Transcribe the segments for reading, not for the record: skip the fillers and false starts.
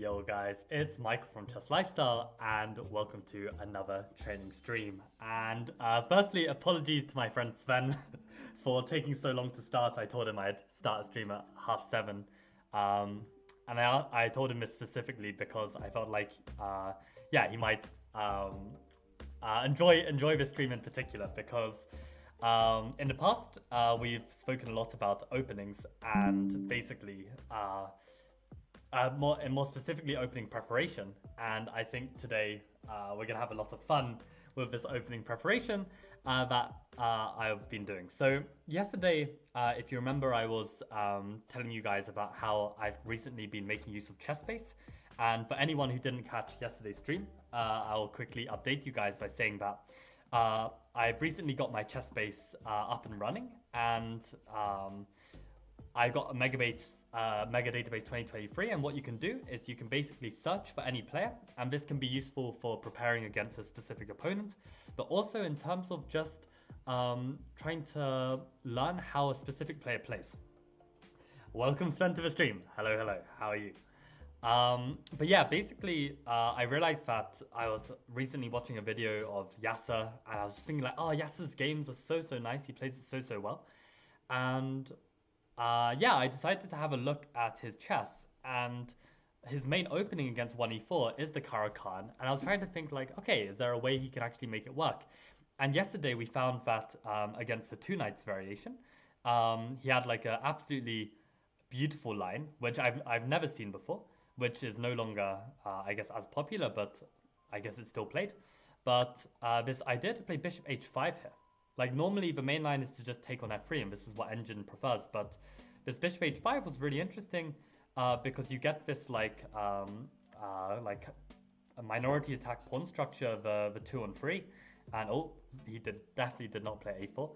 Yo guys, it's Michael from Chess Lifestyle and welcome to another training stream. And firstly, apologies to my friend Sven for taking so long to start. I told him I'd start a stream at 7:30. And I told him this specifically because I felt like, he might enjoy this stream in particular because in the past, we've spoken a lot about openings and basically more specifically opening preparation. And I think today we're gonna have a lot of fun with this opening preparation that I've been doing. So yesterday, if you remember, I was telling you guys about how I've recently been making use of ChessBase. And for anyone who didn't catch yesterday's stream, I'll quickly update you guys by saying that I've recently got my ChessBase up and running, and I got a Mega Database 2023, and what you can do is you can basically search for any player, and this can be useful for preparing against a specific opponent, but also in terms of just trying to learn how a specific player plays. Welcome Sven to the stream. Hello, how are you? But yeah, basically, I realized that I was recently watching a video of Yasser, and I was just thinking like, oh, Yasser's games are so nice. He plays it so well, and I decided to have a look at his chess, and his main opening against 1e4 is the Caro-Kann, and I was trying to think like, okay, is there a way he can actually make it work? And yesterday we found that against the two knights variation, he had like an absolutely beautiful line, which I've never seen before, which is no longer, I guess, as popular, but I guess it's still played. But this idea to play bishop h5 here. Like normally the main line is to just take on f3, and this is what Engine prefers, but this bishop h5 was really interesting because you get this like a minority attack pawn structure, the 2-on-3, and oh, he definitely did not play a4.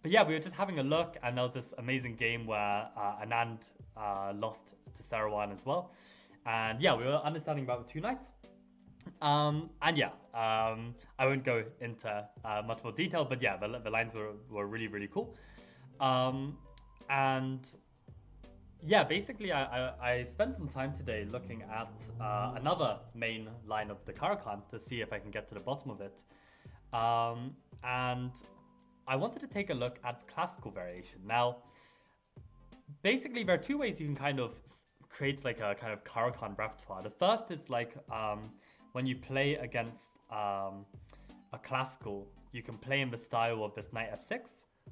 But yeah, we were just having a look, and there was this amazing game where Anand lost to Sarawan as well. And yeah, we were understanding about the two knights. I won't go into much more detail, but yeah, the lines were really cool. Basically, I spent some time today looking at another main line of the Caro-Kann to see if I can get to the bottom of it. And I wanted to take a look at classical variation. Now, basically, there are two ways you can kind of create like a kind of Caro-Kann repertoire. The first is like when you play against a classical, you can play in the style of this knight f6,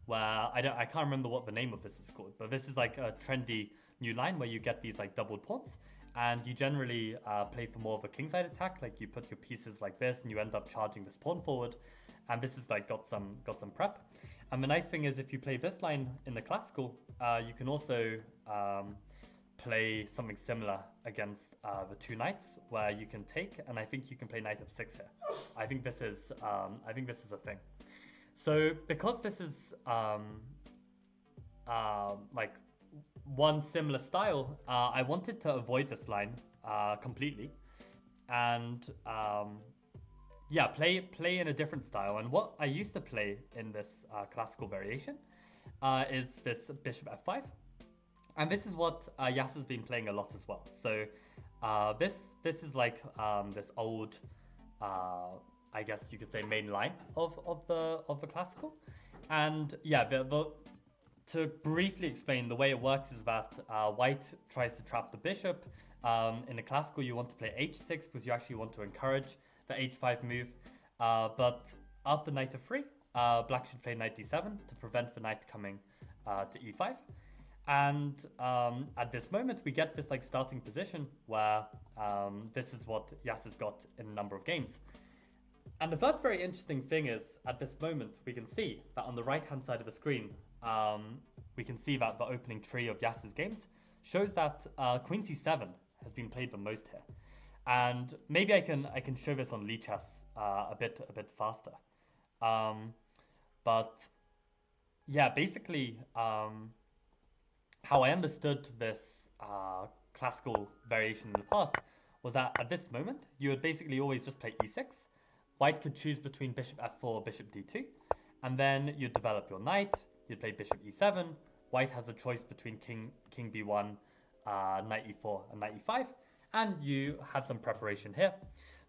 where I can't remember what the name of this is called, but this is like a trendy new line where you get these like doubled pawns, and you generally play for more of a kingside attack. Like you put your pieces like this, and you end up charging this pawn forward, and this is like got some prep. And the nice thing is, if you play this line in the classical, you can also play something similar against the two knights, where you can take, and I think you can play knight f6 here. I think this is a thing. So because this is like one similar style, I wanted to avoid this line completely, and play in a different style. And what I used to play in this classical variation is this bishop f5. And this is what Yasser's been playing a lot as well. So this is like this old, I guess you could say, main line of the classical. And yeah, to briefly explain, the way it works is that white tries to trap the bishop. In the classical, you want to play h6 because you actually want to encourage the h5 move. But after knight f3, black should play knight d7 to prevent the knight coming to e5. And at this moment, we get this like starting position where this is what Yasser's got in a number of games. And the first very interesting thing is, at this moment, we can see that on the right-hand side of the screen, we can see that the opening tree of Yasser's games shows that Queen c7 has been played the most here. And maybe I can show this on Lichess a bit faster. But yeah, basically, how I understood this classical variation in the past was that at this moment, you would basically always just play e6. White could choose between bishop f4, bishop d2, and then you'd develop your knight, you'd play bishop e7. White has a choice between king b1, knight e4, and knight e5. and you have some preparation here.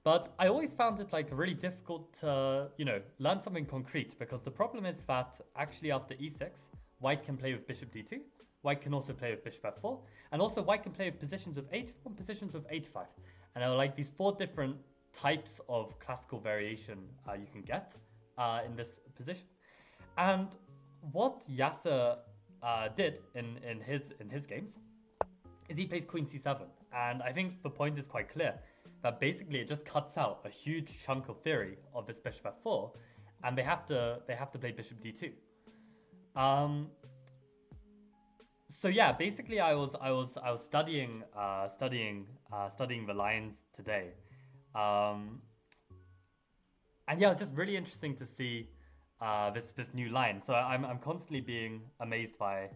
But I always found it like really difficult to, learn something concrete, because the problem is that actually after e6, white can play with bishop d2, white can also play with bishop f4, and also white can play with positions of h4 and positions of h5. And there are like these 4 different types of classical variation you can get in this position. And what Yasser did in his games is he plays queen c7, and I think the point is quite clear that basically it just cuts out a huge chunk of theory of this bishop f4, and they have to play bishop d2. So yeah, basically I was studying the lines today, and yeah, it's just really interesting to see this new line. So I'm constantly being amazed by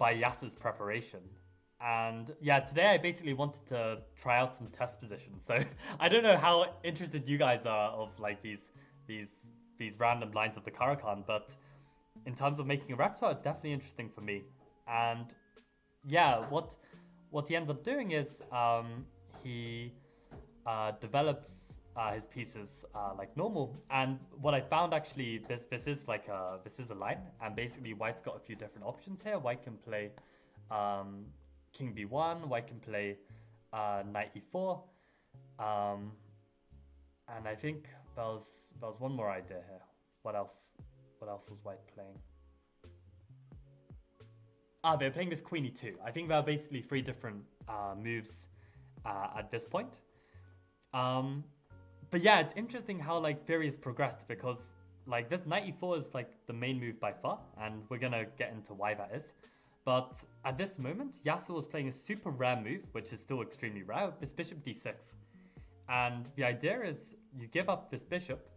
Yasser's preparation. And yeah, today I basically wanted to try out some test positions. So I don't know how interested you guys are of like these random lines of the Caro-Kann, but in terms of making a repertoire, it's definitely interesting for me. And yeah, what he ends up doing is he develops his pieces like normal. And what I found actually, this is a line, and basically white's got a few different options here. White can play king b1, white can play knight e4, and I think there was one more idea here. What else was white playing? They're playing this queen e2. I think there are basically 3 different moves at this point. But yeah, it's interesting how like theory has progressed, because like this knight e4 is like the main move by far, and we're gonna get into why that is. But at this moment, Yasser was playing a super rare move, which is still extremely rare, this bishop d6. And the idea is you give up this bishop,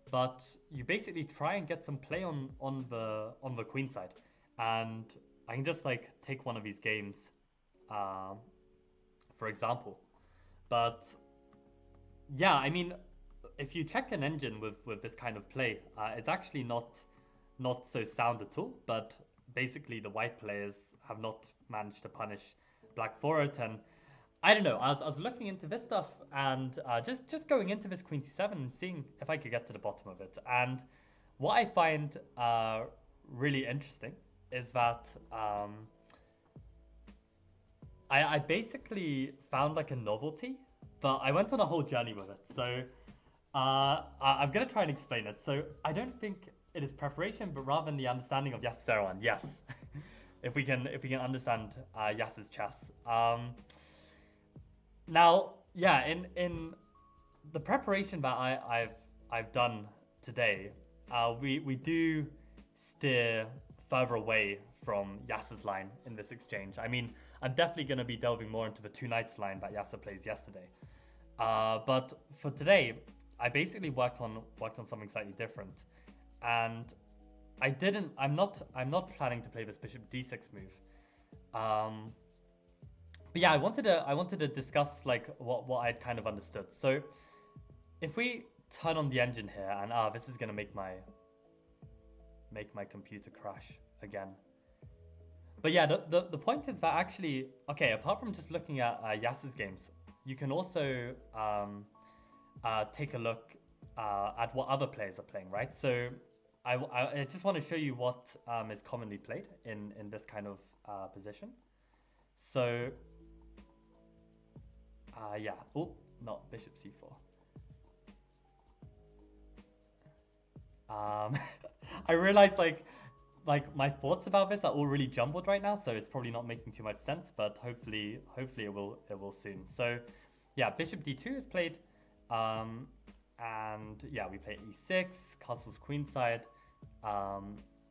but you basically try and get some play on the queen side. And I can just like take one of these games, for example. But yeah, I mean, if you check an engine with this kind of play, it's actually not so sound at all. But basically, the white players have not managed to punish black for it. And I don't know, I was looking into this stuff, and just going into this queen c7 and seeing if I could get to the bottom of it. And what I find really interesting is that I basically found like a novelty, but I went on a whole journey with it. So I'm going to try and explain it. So I don't think it is preparation, but rather in the understanding of Yasser Seirawan. Yes, if we can understand Yasser's chess. Now, yeah, in the preparation that I've done today, we do steer further away from Yasser's line in this exchange. I mean, I'm definitely going to be delving more into the 2 knights line that Yasser plays yesterday. But for today, I basically worked on something slightly different, and I'm not planning to play this bishop d6 move. But yeah, I wanted to discuss like what I'd kind of understood. So if we turn on the engine here, and this is gonna make my computer crash again. But yeah, the point is that actually, okay, apart from just looking at Yasser's games, you can also take a look at what other players are playing, right? So I just want to show you what is commonly played in this kind of position. So yeah, oh, not bishop c4. I realized like my thoughts about this are all really jumbled right now, so it's probably not making too much sense, but hopefully it will soon. So yeah, bishop d2 is played, and yeah, we play e6, castles queenside,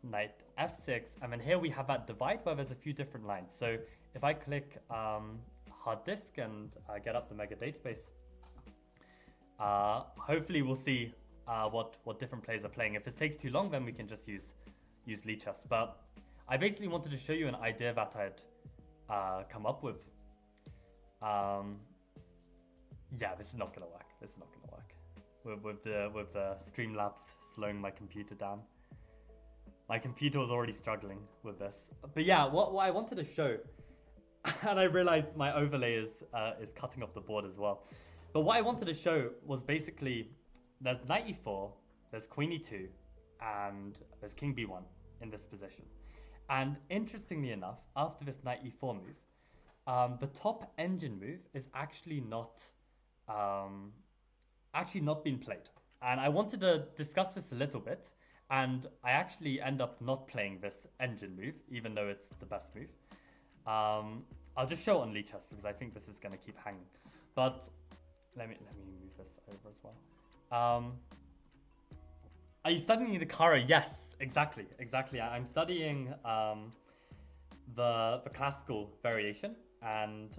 knight f6, and then here we have that divide where there's a few different lines. So if I click hard disk and get up the mega database, hopefully we'll see what different players are playing. If this takes too long, then we can just use Lichess. But I basically wanted to show you an idea that I'd come up with. Yeah, this is not gonna work. This is not gonna work with the Streamlabs slowing my computer down. My computer was already struggling with this. But yeah, what I wanted to show and I realized my overlay is cutting off the board as well. But what I wanted to show was basically there's knight e4, there's queen e2, and there's king b1 in this position. And interestingly enough, after this knight e4 move, the top engine move is um, actually not being played. And I wanted to discuss this a little bit, and I actually end up not playing this engine move, even though it's the best move. I'll just show it on Lichess because I think this is going to keep hanging. But let me move this over as well. Are you studying the Kara? Yes, exactly. I'm studying the classical variation and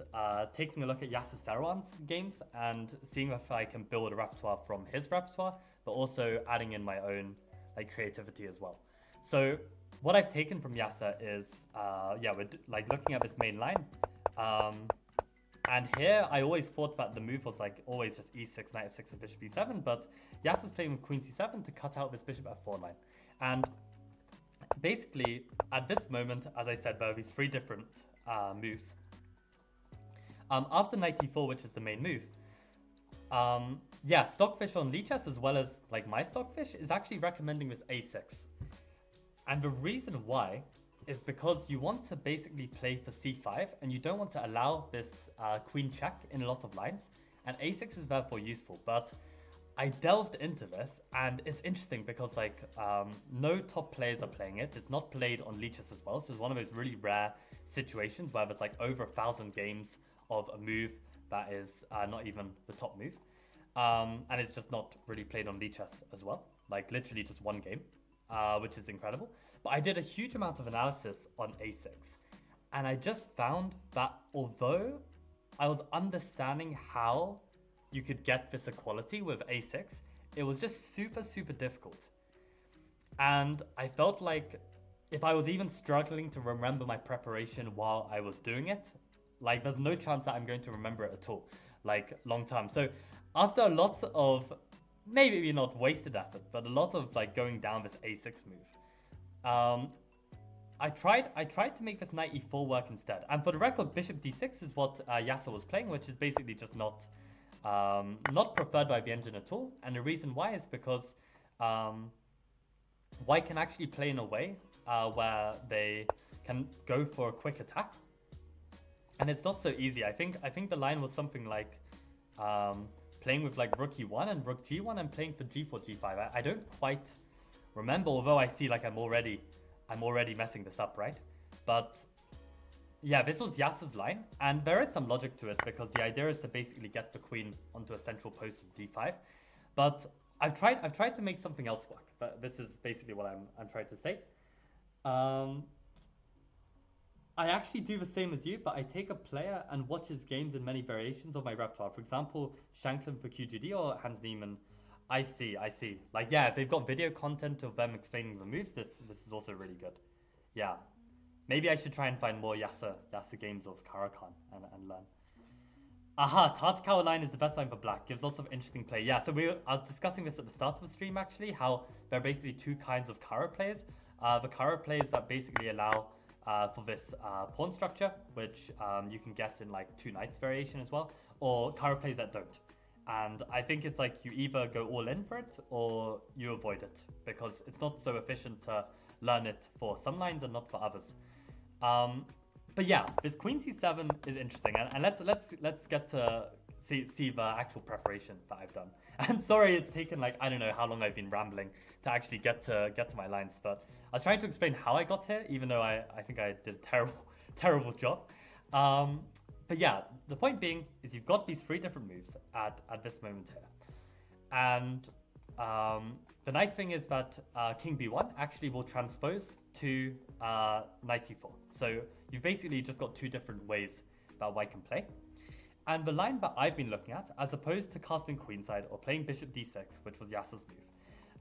taking a look at Yasser Serouan's games and seeing if I can build a repertoire from his repertoire, but also adding in my own like creativity as well. So what I've taken from Yasser is yeah, we're like looking at this main line. And here I always thought that the move was like always just e6, knight f6, and bishop e7, but Yasser's playing with queen c7 to cut out this bishop f4 line. And basically, at this moment, as I said, there are these three different moves. After knight e4, which is the main move, yeah, Stockfish on Lichess, as well as like my Stockfish, is actually recommending this a6. And the reason why is because you want to basically play for c5, and you don't want to allow this queen check in a lot of lines, and a6 is therefore useful. But I delved into this, and it's interesting because like no top players are playing it. It's not played on Lichess as well, so it's one of those really rare situations where there's like over 1,000 games of a move that is not even the top move, and it's just not really played on Lichess as well, like literally just one game, which is incredible. But I did a huge amount of analysis on a6, and I just found that although I was understanding how you could get this equality with a6, it was just super difficult. And I felt like if I was even struggling to remember my preparation while I was doing it, like there's no chance that I'm going to remember it at all, like long term. So after a lot of, maybe not wasted effort, but a lot of like going down this a6 move, I tried to make this knight e4 work instead. And for the record, bishop d6 is what Yasser was playing, which is basically just not preferred by the engine at all. And the reason why is because white can actually play in a way where they can go for a quick attack, and it's not so easy. I think the line was something like playing with like rook e1 and rook g1 and playing for g4 g5. I don't quite remember, although I see like I'm already messing this up, right? But yeah, this was Yasser's line, and there is some logic to it because the idea is to basically get the queen onto a central post of d5. But I've tried to make something else work. But this is basically what I'm trying to say. I actually do the same as you, but I take a player and watch his games in many variations of my repertoire. For example, Shanklin for QGD or Hans Niemann. I see. Like, yeah, if they've got video content of them explaining the moves, this is also really good. Yeah. Maybe I should try and find more Yasser games of Caro-Kann and learn. Aha, Tartakower line is the best line for black. Gives lots of interesting play. Yeah, so I was discussing this at the start of the stream actually, how there are basically two kinds of Caro players. The Caro players that basically allow for this pawn structure, which you can get in like two knights variation as well, or Caro players that don't. And I think it's like you either go all in for it or you avoid it because it's not so efficient to learn it for some lines and not for others. But yeah, this queen c7 is interesting, and let's get to see the actual preparation that I've done. And sorry, it's taken like I don't know how long I've been rambling to actually get to my lines, but I was trying to explain how I got here, even though I think I did a terrible job. But yeah, the point being is you've got these three different moves at this moment here, and the nice thing is that king b1 actually will transpose to knight e4. So you've basically just got two different ways that white can play. And the line that I've been looking at, as opposed to casting queenside or playing bishop d6, which was Yasser's move,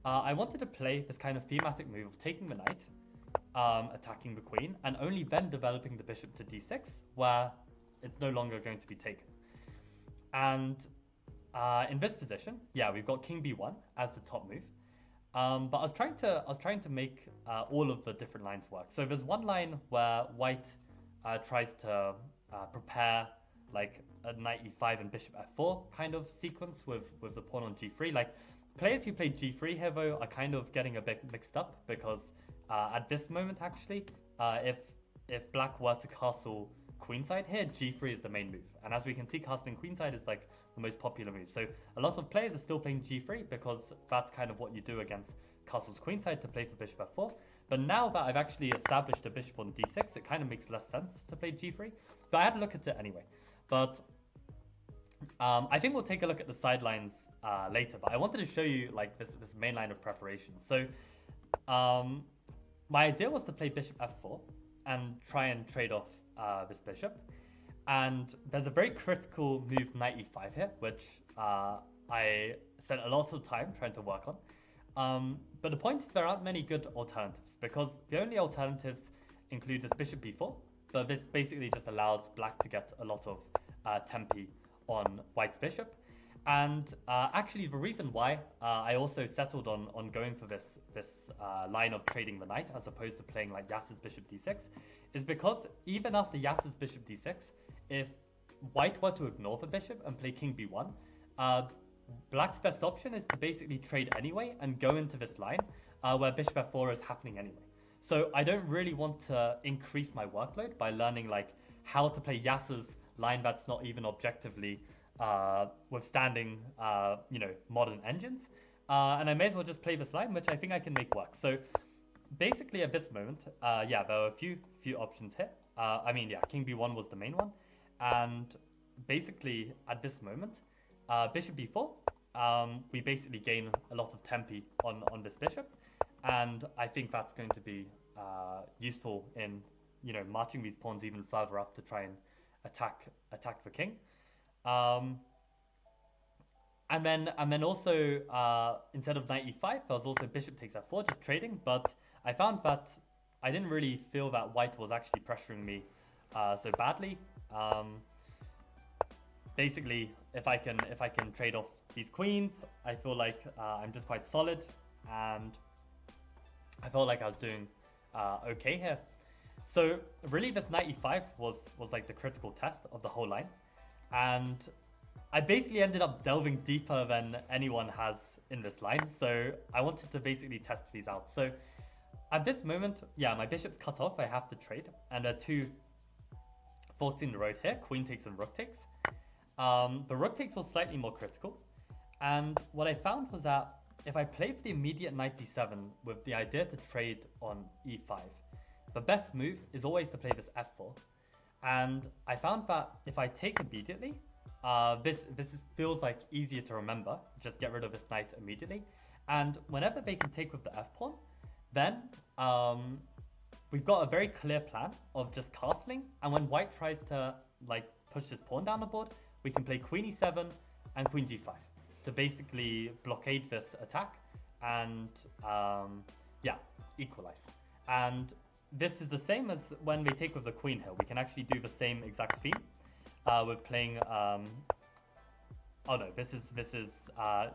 I wanted to play this kind of thematic move of taking the knight, attacking the queen, and only then developing the bishop to d6, where it's no longer going to be taken. And in this position, yeah, we've got king b1 as the top move. But I was trying to make all of the different lines work. So there's one line where white tries to prepare like a knight e5 and bishop f4 kind of sequence with the pawn on g3. Like players who play g3 here though are kind of getting a bit mixed up because at this moment actually, if black were to castle queenside here, g3 is the main move. And as we can see, castling queenside is like the most popular move. So a lot of players are still playing g3 because that's kind of what you do against castles queenside to play for bishop f4. But now that I've actually established a bishop on d6, it kind of makes less sense to play g3. But I had a look at it anyway. But I think we'll take a look at the sidelines later. But I wanted to show you like this main line of preparation. So my idea was to play bishop f4 and try and trade off this bishop. And there's a very critical move knight e5 here, which I spent a lot of time trying to work on. But the point is there aren't many good alternatives because the only alternatives include this bishop b4, but this basically just allows black to get a lot of tempi on white's bishop. And actually the reason why I also settled on going for this line of trading the knight as opposed to playing like Yasser's bishop d6 is because even after Yasser's bishop d6, if white were to ignore the bishop and play king b1, black's best option is to basically trade anyway and go into this line where bishop f4 is happening anyway. So I don't really want to increase my workload by learning like how to play Yasser's line that's not even objectively withstanding modern engines. And I may as well just play this line, which I think I can make work. So basically at this moment, there are a few options here. King b1 was the main one. And basically at this moment, bishop b4, we basically gain a lot of tempi on this bishop. And I think that's going to be useful in, marching these pawns even further up to try and attack the king. And then also instead of knight e5, there was also bishop takes f4, just trading. But I found that I didn't really feel that white was actually pressuring me so badly. Basically, if I can trade off these queens, I feel like I'm just quite solid, and I felt like I was doing okay here. So really, this knight e5 was like the critical test of the whole line, and I basically ended up delving deeper than anyone has in this line. So I wanted to basically test these out. So at this moment, my bishop's cut off. I have to trade, and there are two forks in the road here: queen takes and rook takes. The rook takes was slightly more critical, and what I found was that if I play for the immediate knight d7 with the idea to trade on e5, the best move is always to play this f4. And I found that if I take immediately, this feels like easier to remember. Just get rid of this knight immediately, and whenever they can take with the f pawn, then we've got a very clear plan of just castling. And when white tries to like push this pawn down the board, we can play queen e7 and queen g5 to basically blockade this attack and equalize. And this is the same as when they take with the queen here. We can actually do the same exact theme with playing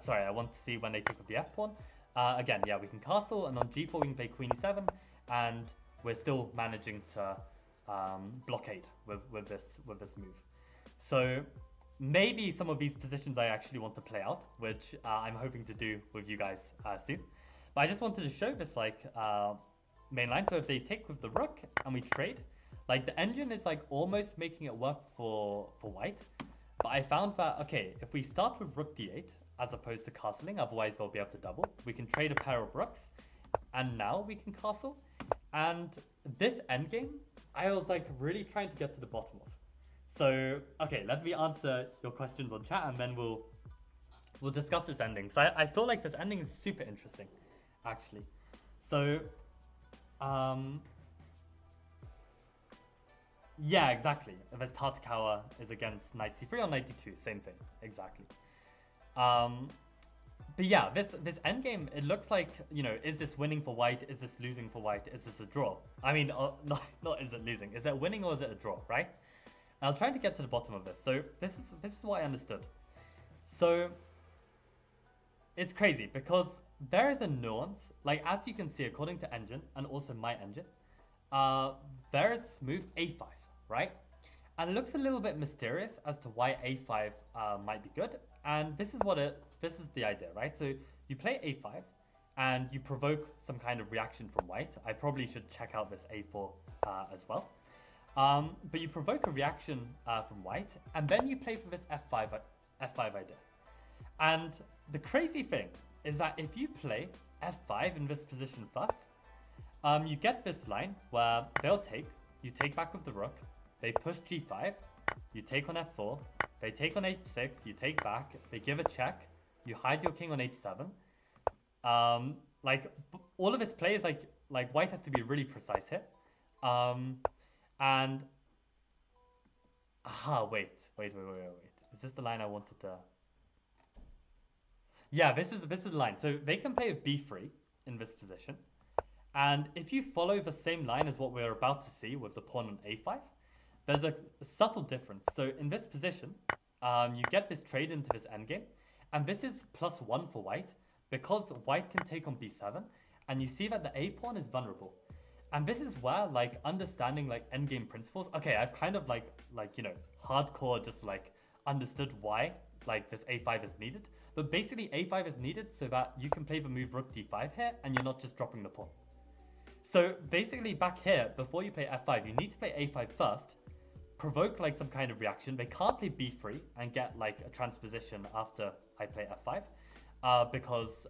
sorry, I want to see when they take with the f pawn. Again, we can castle, and on g4 we can play queen e7, and we're still managing to blockade with this move. So maybe some of these positions I actually want to play out, which I'm hoping to do with you guys soon. But I just wanted to show this main line. So if they take with the rook and we trade, like the engine is like almost making it work for white. But I found that, okay, if we start with rook d8 as opposed to castling, otherwise we'll be able to double. We can trade a pair of rooks, and now we can castle. And this endgame, I was like really trying to get to the bottom of. So, okay, let me answer your questions on chat, and then we'll discuss this ending. So I feel like this ending is super interesting, actually. So, yeah, exactly. If Tartakower is against knight c3 or knight d2, same thing, exactly. But yeah, this endgame, it looks like, is this winning for white? Is this losing for white? Is this a draw? I mean, not is it losing? Is it winning or is it a draw, right? I was trying to get to the bottom of this. So this is what I understood. So it's crazy because there is a nuance, like as you can see, according to engine and also my engine, there is this move a5, right? And it looks a little bit mysterious as to why a5 might be good. And this is the idea, right? So you play a5 and you provoke some kind of reaction from white. I probably should check out this a4 as well. But you provoke a reaction from white, and then you play for this f5 idea. And the crazy thing is that if you play f5 in this position first, you get this line where they'll take, you take back with the rook, they push g5, you take on f4, they take on h6, you take back, they give a check, you hide your king on h7. Like all of this play is like white has to be really precise here. And wait. Is this the line I wanted to? Yeah, this is the line. So they can play with b3 in this position. And if you follow the same line as what we're about to see with the pawn on a5, there's a subtle difference. So in this position, you get this trade into this endgame, and this is +1 for white because white can take on b7, and you see that the a pawn is vulnerable. And this is where like understanding like endgame principles. Okay, I've kind of like you know hardcore just like understood why like this a5 is needed. But basically a5 is needed so that you can play the move rook d5 here, and you're not just dropping the pawn. So basically back here, before you play f5, you need to play a5 first, provoke like some kind of reaction. They can't play b3 and get like a transposition after I play f5, because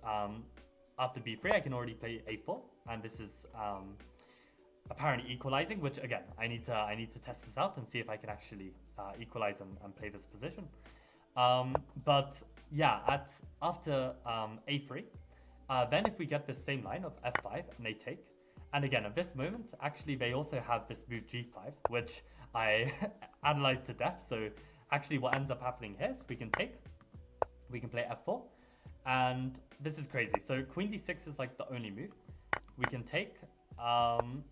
after b3 I can already play a4, and this is apparently equalizing, which again I need to test this out and see if I can actually equalize and play this position. But yeah, after a3, then if we get this same line of f5 and they take, and again at this moment actually they also have this move g5, which I analyzed to death. So actually what ends up happening here is we can play f4, and this is crazy. So queen d6 is like the only move. We can take and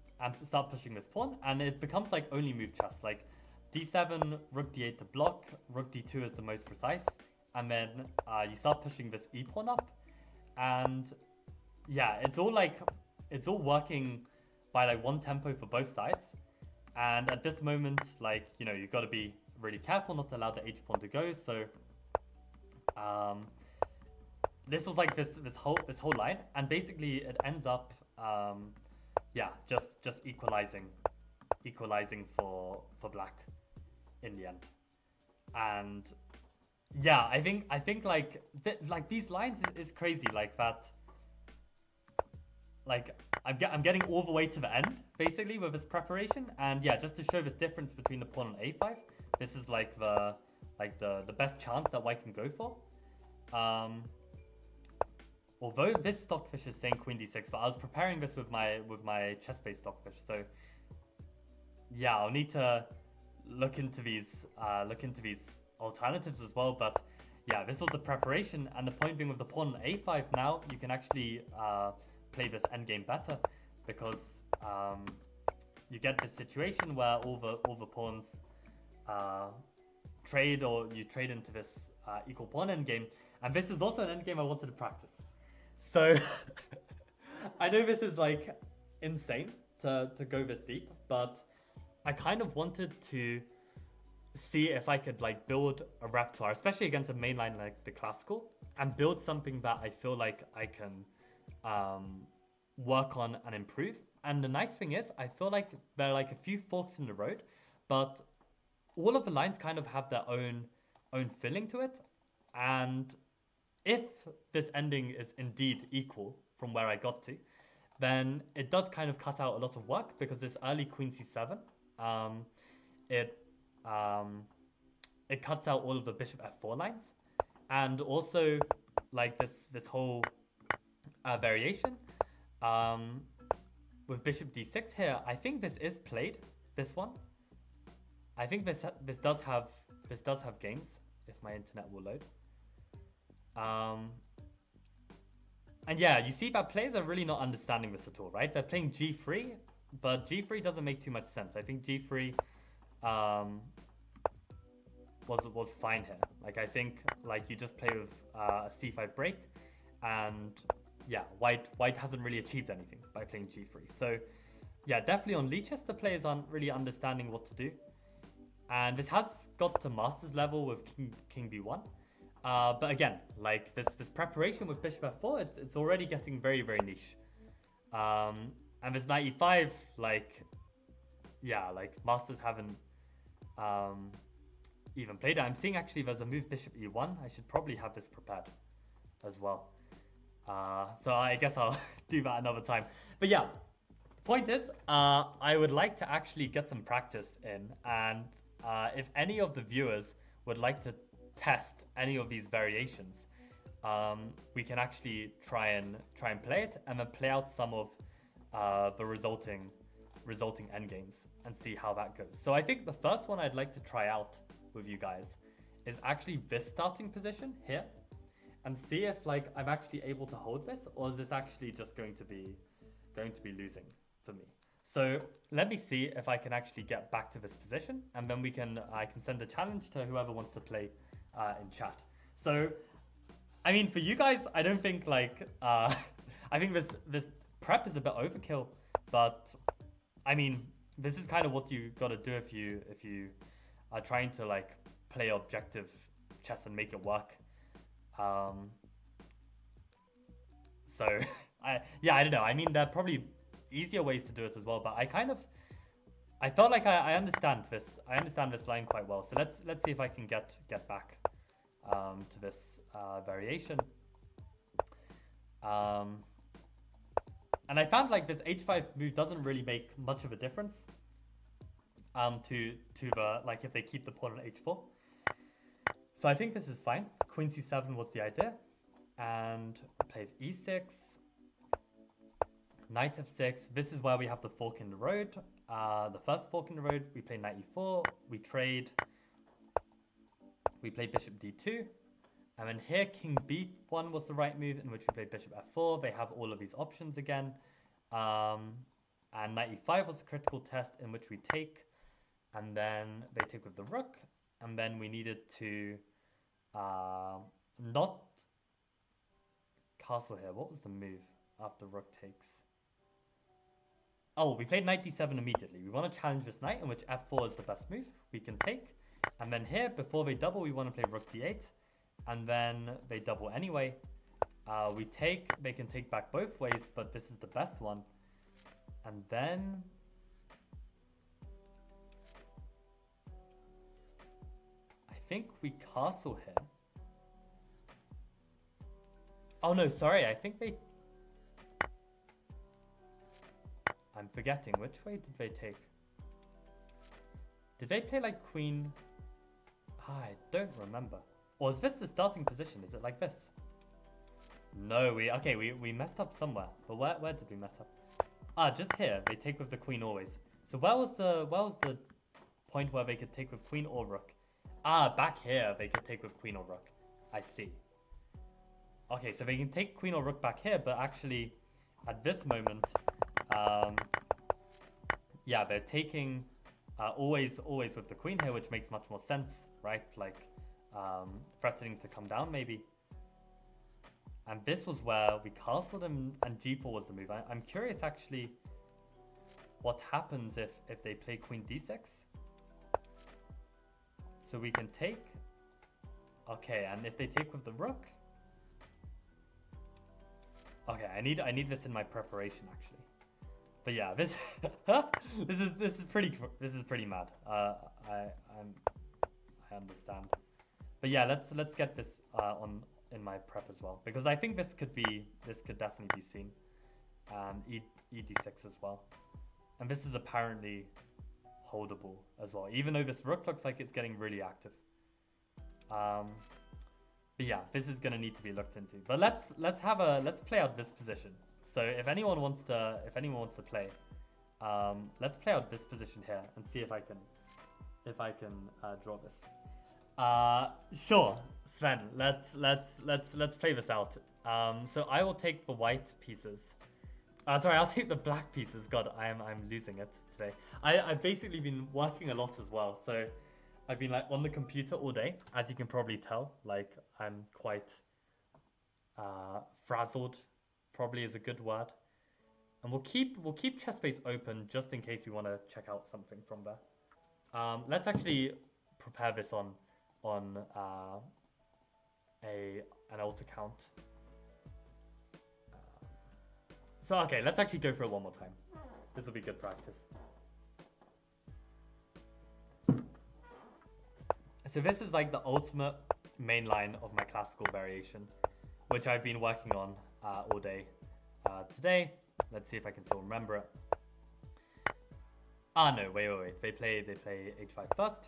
start pushing this pawn, and it becomes like only move chess. Like d7, rook d8 to block, rook d2 is the most precise, and then you start pushing this e pawn up, and yeah, it's all working by like one tempo for both sides. And at this moment, like you know, you've got to be really careful not to allow the h pawn to go. So this was like this whole line, and basically it ends up yeah, just equalizing for black in the end. And yeah, I think like these lines is crazy, like that. Like I'm getting all the way to the end basically with this preparation, and yeah, just to show this difference between the pawn on a5, this is like the best chance that white can go for. Although this stockfish is saying queen d6, but I was preparing this with my chess-based stockfish, so yeah, I'll need to look into these alternatives as well. But yeah, this was the preparation, and the point being with the pawn on a5, now you can actually play this endgame better, because you get this situation where all the pawns trade, or you trade into this equal pawn endgame, and this is also an endgame I wanted to practice. So I know this is like insane to go this deep, but I kind of wanted to see if I could like build a repertoire, especially against a mainline like the classical, and build something that I feel like I can work on and improve. And the nice thing is, I feel like there are like a few forks in the road, but all of the lines kind of have their own feeling to it. And if this ending is indeed equal from where I got to, then it does kind of cut out a lot of work, because this early queen c7, it cuts out all of the bishop f4 lines, and also like this whole variation with bishop d6 here. I think this is played, this one. I think this does have games, if my internet will load. And yeah, you see that players are really not understanding this at all, right? They're playing g3, but g3 doesn't make too much sense. I think g3 was fine here. Like I think like you just play with a c5 break, and yeah, white hasn't really achieved anything by playing g3. So yeah, definitely on Lichess the players aren't really understanding what to do. And this has got to master's level with king b1. But again, like this preparation with bishop f4, it's already getting very, very niche. And this knight e5, like, yeah, like masters haven't um, even played it. I'm seeing actually there's a move bishop e1. I should probably have this prepared as well. So I guess I'll do that another time. But yeah, the point is, I would like to actually get some practice in, and if any of the viewers would like to test any of these variations, we can actually try and play it, and then play out some of the resulting endgames and see how that goes. So I think the first one I'd like to try out with you guys is actually this starting position here, and see if like I'm actually able to hold this, or is this actually just going to be losing for me. So let me see if I can actually get back to this position, and then I can send a challenge to whoever wants to play in chat. So I mean, for you guys, I don't think like I think this prep is a bit overkill, but I mean, this is kind of what you got to do if you are trying to like play objective chess and make it work. So I don't know. I mean, there are probably easier ways to do it as well, but I felt like I understand this. I understand this line quite well. So let's see if I can get back to this variation. And I found like this h5 move doesn't really make much of a difference to the, like, if they keep the pawn on h4. So I think this is fine. Queen c7 was the idea. And played e6. Knight f6. This is where we have the fork in the road. The first fork in the road, we play knight e4. We trade. We play bishop d2. And then here, king b1 was the right move, in which we played bishop f4. They have all of these options again. And knight e5 was a critical test, in which we take. And then they take with the rook. And then we needed to not castle here. What was the move after rook takes? Oh, we played knight d7 immediately. We want to challenge this knight, in which f4 is the best move. We can take. And then here, before they double, we want to play rook d8. And then they double anyway. We take. They can take back both ways, but this is the best one. And then I think we castle here. Oh no, sorry. I think they... I'm forgetting. Which way did they take? Did they play like queen? I don't remember. Or is this the starting position? Is it like this? No, we messed up somewhere. But where did we mess up? Ah, just here. They take with the queen always. So where was the point where they could take with queen or rook? Ah, back here they could take with queen or rook. I see. Okay, so they can take queen or rook back here, but actually at this moment, yeah, they're taking always with the queen here, which makes much more sense, right? Like threatening to come down maybe. And this was where we castled him, and g4 was the move. I'm curious actually what happens if they play queen d6. So we can take. Okay, and if they take with the rook. Okay, I need this in my preparation actually. But yeah, this this is pretty mad. I understand. But yeah, let's get this on in my prep as well, because I think this could definitely be seen. ED6 as well, and this is apparently holdable as well, even though this rook looks like it's getting really active. But yeah, this is gonna need to be looked into. But let's play out this position. So if anyone wants to play, let's play out this position here and see if I can draw this. Sure, Sven. Let's play this out. So I will take the white pieces. Sorry, I'll take the black pieces. God, I'm losing it today. I've basically been working a lot as well. So I've been like on the computer all day, as you can probably tell. Like I'm quite frazzled, probably is a good word. And we'll keep chess space open just in case we want to check out something from there. Let's actually prepare this on a an alt account. So okay, let's actually go for it one more time. This will be good practice. So this is like the ultimate main line of my classical variation, which I've been working on all day today. Let's see if I can still remember it. Ah no, wait. They play h5 first.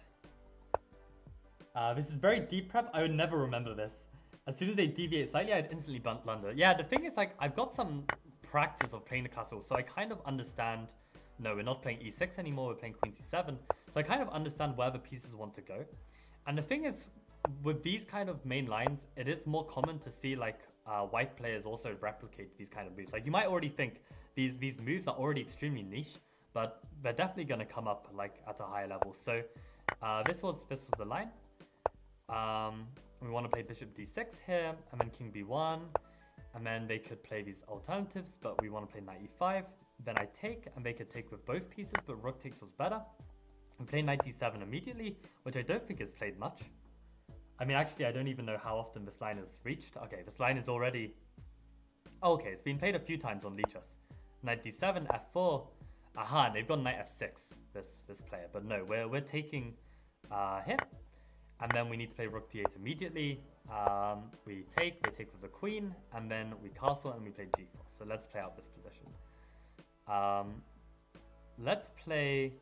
This is very deep prep. I would never remember this. As soon as they deviate slightly, I'd instantly blunder. Yeah, the thing is, like, I've got some practice of playing the classical, so I kind of understand. No, we're not playing e6 anymore. We're playing queen c7. So I kind of understand where the pieces want to go. And the thing is, with these kind of main lines, it is more common to see like white players also replicate these kind of moves. Like you might already think these moves are already extremely niche, but they're definitely going to come up like at a higher level. So this was the line. We want to play bishop d6 here, and then king b1, and then they could play these alternatives, but we want to play knight e5. Then I take, and they could take with both pieces, but rook takes was better. And play knight d7 immediately, which I don't think is played much. I mean, actually, I don't even know how often this line is reached. Okay, this line is already... Oh, okay, it's been played a few times on Lichess. Knight d7, f4. Aha, and they've got knight f6, this player. But no, we're taking here. And then we need to play rook d8 immediately. We take, they take with the queen, and then we castle and we play g4. So let's play out this position. Let's play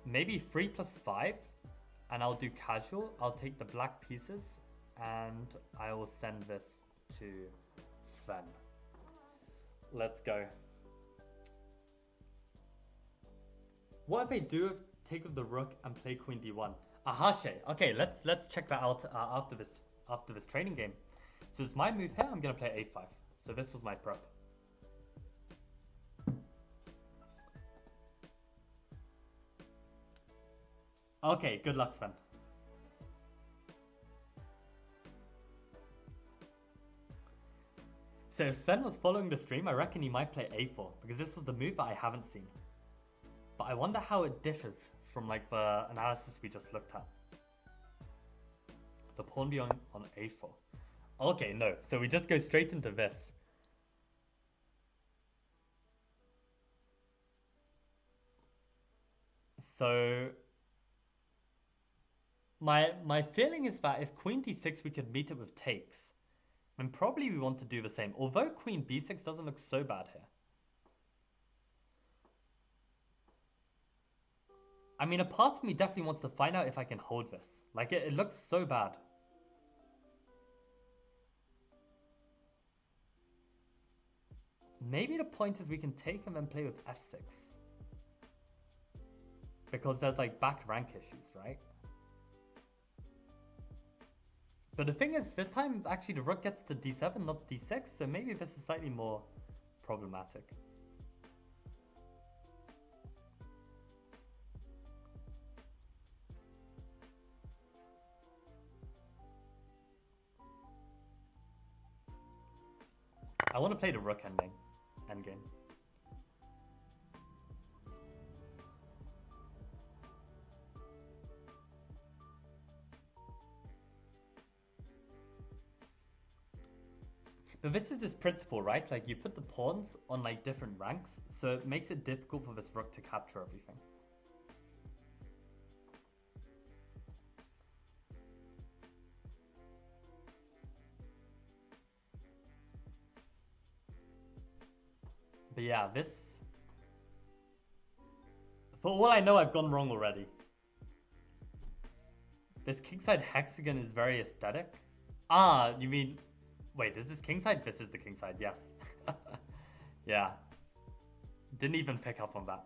maybe 3 plus 5, and I'll do casual. I'll take the black pieces, and I will send this to Sven. Let's go. What if I do take with the rook and play queen d1? Ahashe. Okay, let's check that out after this training game. So it's my move here. I'm gonna play a5. So this was my prep. Okay, good luck, Sven. So if Sven was following the stream, I reckon he might play a4, because this was the move that I haven't seen. But I wonder how it differs from like the analysis we just looked at. The pawn beyond on a4. Okay, no. So we just go straight into this. So my feeling is that if queen d6 we could meet it with takes, then probably we want to do the same. Although queen b6 doesn't look so bad here. I mean, a part of me definitely wants to find out if I can hold this. Like, it looks so bad. Maybe the point is we can take and then play with f6. Because there's, like, back rank issues, right? But the thing is, this time, actually, the rook gets to d7, not d6, so maybe this is slightly more problematic. I want to play the rook endgame. But this is this principle, right? Like, you put the pawns on, like, different ranks, so it makes it difficult for this rook to capture everything. But yeah, this... For all I know, I've gone wrong already. This kingside hexagon is very aesthetic. Ah, you mean... Wait, is this kingside? This is the kingside, yes. Yeah. Didn't even pick up on that.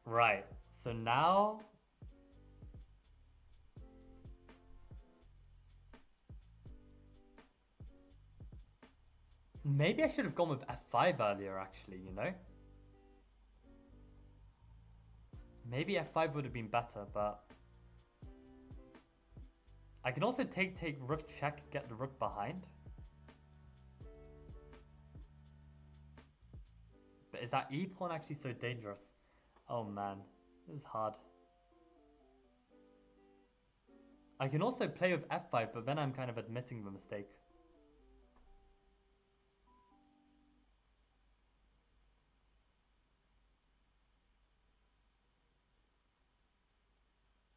Right, so now... Maybe I should have gone with f5 earlier, actually, you know? Maybe f5 would have been better, but... I can also take rook check, get the rook behind. But is that e pawn actually so dangerous? Oh man, this is hard. I can also play with f5, but then I'm kind of admitting the mistake.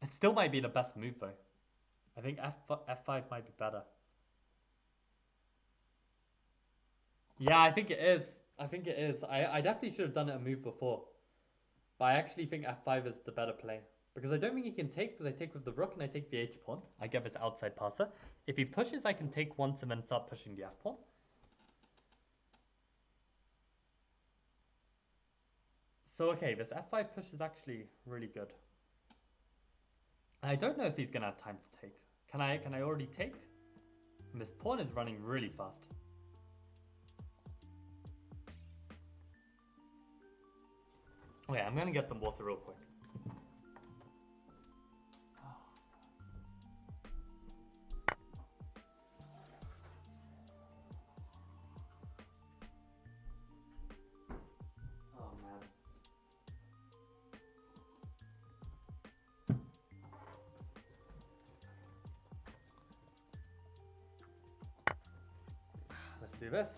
It still might be the best move though. I think f5 might be better. Yeah, I think it is. I think it is. I definitely should have done it a move before. But I actually think f5 is the better play. Because I don't think he can take, because I take with the rook and I take the h pawn. I get this outside passer. If he pushes, I can take once and then start pushing the f pawn. So okay, this f5 push is actually really good. I don't know if he's gonna have time to take. Can I already take? And this pawn is running really fast. Okay, I'm gonna get some water real quick. Oh man. Let's do this.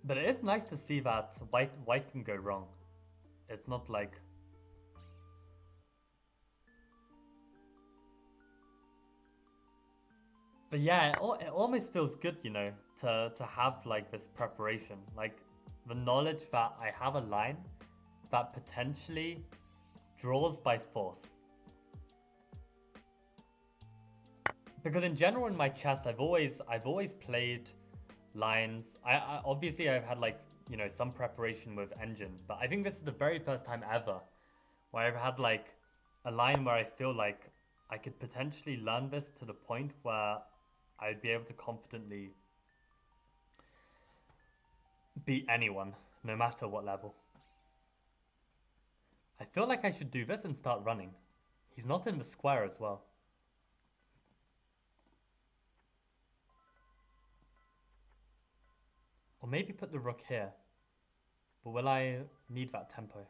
But it is nice to see that white can go wrong. It's not like... But yeah, it almost feels good, you know, to have like this preparation. Like the knowledge that I have a line that potentially draws by force. Because in general in my chess, I've always played lines. I obviously I've had like, you know, some preparation with engines, but I think this is the very first time ever where I've had like a line where I feel like I could potentially learn this to the point where I'd be able to confidently beat anyone, no matter what level. I feel like I should do this and start running. He's not in the square as well. Or maybe put the rook here. But will I need that tempo?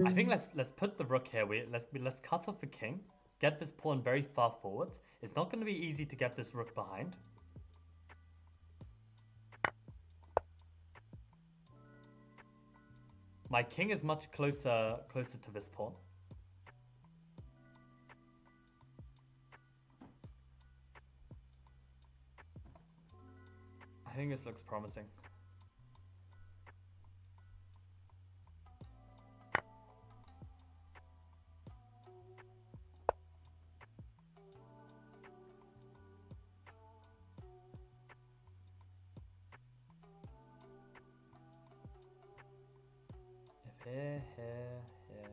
I think let's put the rook here. Let's cut off the king. Get this pawn very far forward. It's not going to be easy to get this rook behind. My king is much closer to this pawn. I think this looks promising. If here, here, here.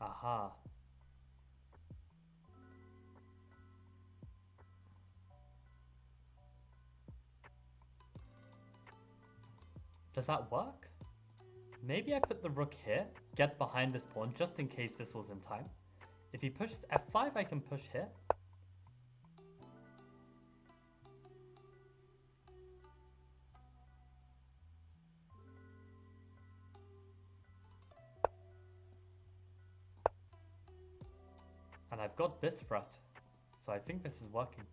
Aha. Does that work? Maybe I put the rook here, get behind this pawn just in case this was in time. If he pushes f5, I can push here. And I've got this threat, so I think this is working.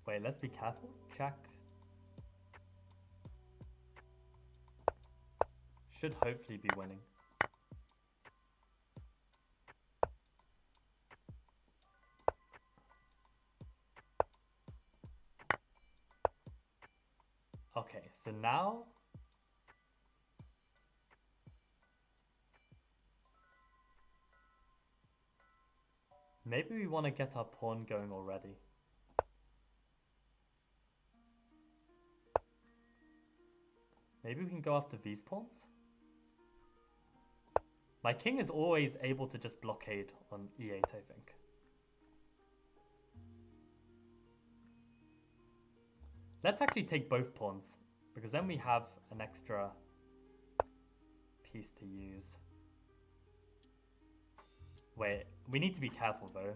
Wait, let's be careful. Check. Should hopefully be winning. Okay, so now maybe we want to get our pawn going already. Maybe we can go after these pawns. My king is always able to just blockade on e8, I think. Let's actually take both pawns, because then we have an extra piece to use. Wait, we need to be careful though.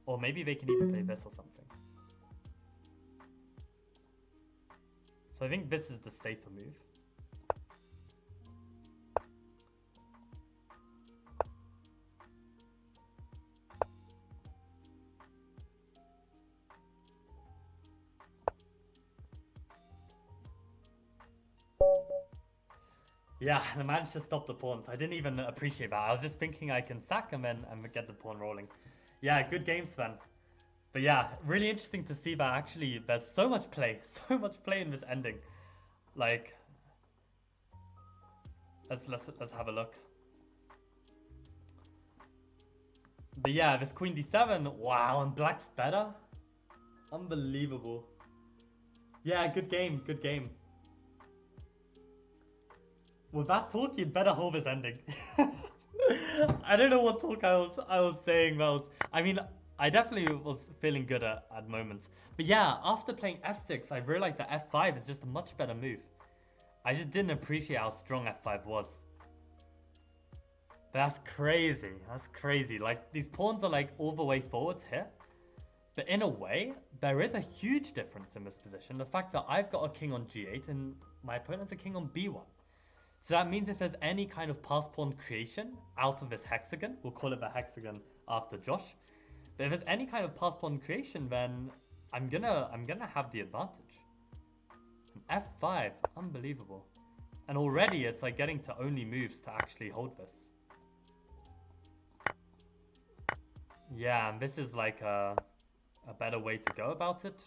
Or maybe they can even play this or something. So I think this is the safer move. Yeah, I managed to stop the pawns. I didn't even appreciate that. I was just thinking I can sack him and get the pawn rolling. Yeah, good game, Sven. But yeah, really interesting to see that actually there's so much play, so much play in this ending. Like, let's have a look. But yeah, this queen d7, wow, and black's better. Unbelievable. Yeah, good game, good game. With that talk, you'd better hold this ending. I don't know what talk I was saying. I mean, I definitely was feeling good at moments. But yeah, after playing f6, I realized that f5 is just a much better move. I just didn't appreciate how strong f5 was. That's crazy. That's crazy. Like, these pawns are like all the way forwards here. But in a way, there is a huge difference in this position. The fact that I've got a king on g8 and my opponent's a king on b1. So that means if there's any kind of pass pawn creation out of this hexagon, we'll call it the hexagon after Josh. But if there's any kind of pass pawn creation, then I'm gonna have the advantage. And f5, unbelievable. And already it's like getting to only moves to actually hold this. Yeah, and this is like a better way to go about it.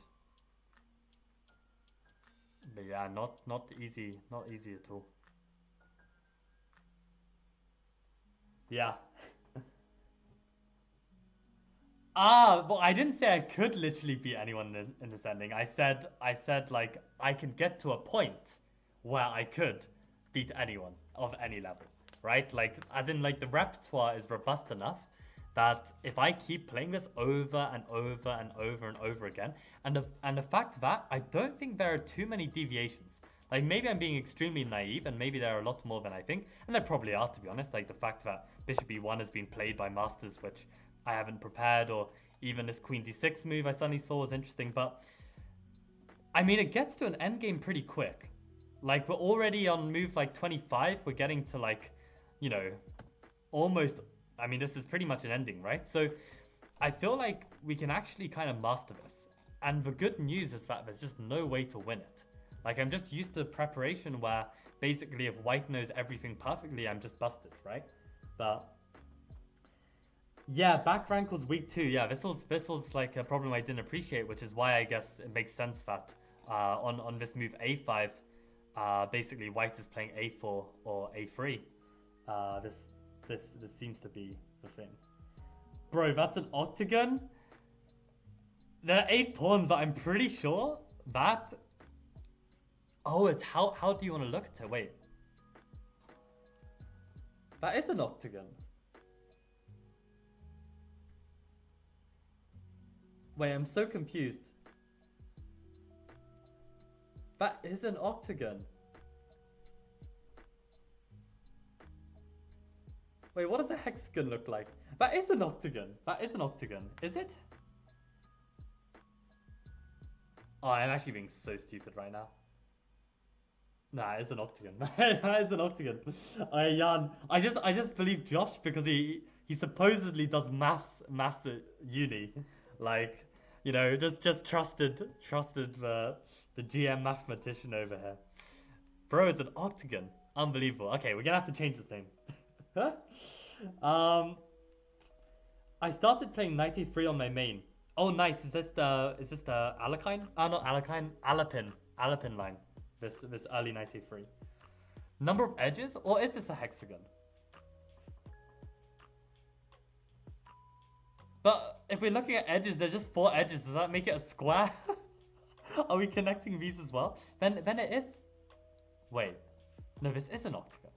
But yeah, not easy at all. Yeah. Well, I didn't say I could literally beat anyone in this ending. I said like I can get to a point where I could beat anyone of any level, right? Like as in like the repertoire is robust enough that if I keep playing this over and over and over and over again, and the fact that I don't think there are too many deviations. Like maybe I'm being extremely naive, and maybe there are a lot more than I think, and there probably are to be honest. Like the fact that Bishop E1 has been played by masters, which I haven't prepared, or even this Queen D6 move I suddenly saw was interesting. But I mean, it gets to an endgame pretty quick. Like we're already on move like 25. We're getting to like, you know, almost. I mean, this is pretty much an ending, right? So I feel like we can actually kind of master this. And the good news is that there's just no way to win it. Like I'm just used to preparation where basically if white knows everything perfectly, I'm just busted, right? But yeah, back rank was weak too. Yeah, this was like a problem I didn't appreciate, which is why I guess it makes sense that on this move a5, basically white is playing a4 or a3. This seems to be the thing. Bro, that's an octagon. There are 8 pawns, but I'm pretty sure that. Oh, it's how do you want to look at it? Wait, that is an octagon. Wait, I'm so confused. That is an octagon. Wait, what does a hexagon look like? That is an octagon. That is an octagon. Is it? Oh, I'm actually being so stupid right now. Nah, it's an octagon. That is an octagon. Jan, I just believe Josh because he supposedly does maths at uni, like you know just trusted the GM mathematician over here. Bro, it's an octagon. Unbelievable. Okay, we're gonna have to change his name. um, I started playing knight a3 on my main. Oh, nice. Is this the Alekhine? Not Alekhine. Alapin line. This early knight a3. Number of edges, or is this a hexagon? But if we're looking at edges, there's just 4 edges. Does that make it a square? Are we connecting these as well? Then it is. Wait. No, this is an octagon.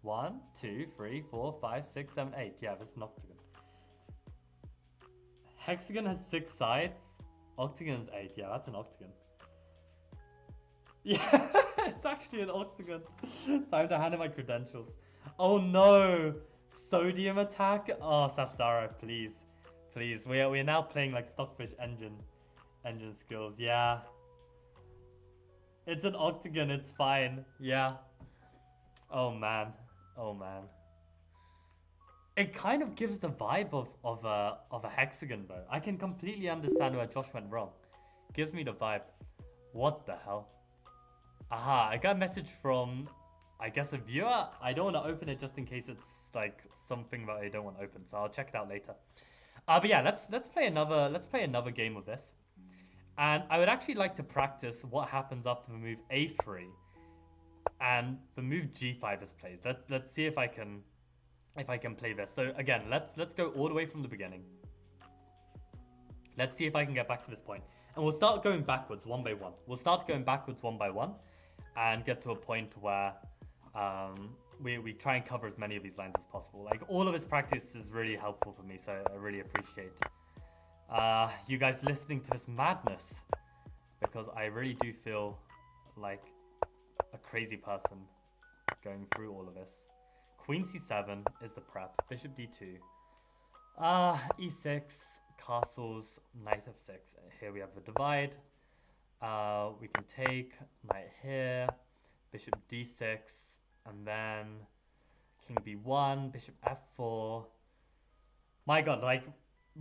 1, 2, 3, 4, 5, 6, 7, 8. Yeah, this is an octagon. Hexagon has 6 sides. Octagon is 8. Yeah, that's an octagon. Yeah, it's actually an octagon. Time to hand in my credentials. Oh no! Sodium attack? Oh, Sapsara, please. Please. We're now playing like Stockfish engine skills. Yeah. It's an octagon, it's fine. Yeah. Oh man. Oh man. It kind of gives the vibe of a hexagon though. I can completely understand where Josh went wrong. Gives me the vibe. What the hell? Aha, I got a message from, I guess, a viewer. I don't want to open it just in case it's like something that I don't want to open, so I'll check it out later. But yeah, let's play another game of this. And I would actually like to practice what happens after the move a3 and the move g5 is played. Let's see if I can play this. So again, let's go all the way from the beginning. Let's see if I can get back to this point. And we'll start going backwards one by one. We'll start going backwards one by one and get to a point where we try and cover as many of these lines as possible. Like, all of this practice is really helpful for me, so I really appreciate you guys listening to this madness, because I really do feel like a crazy person going through all of this. Queen c7 is the prep. Bishop d2. E6, castles, knight f6. Here we have the divide. We can take knight here, bishop d6, and then king b1, bishop f4. My god, like,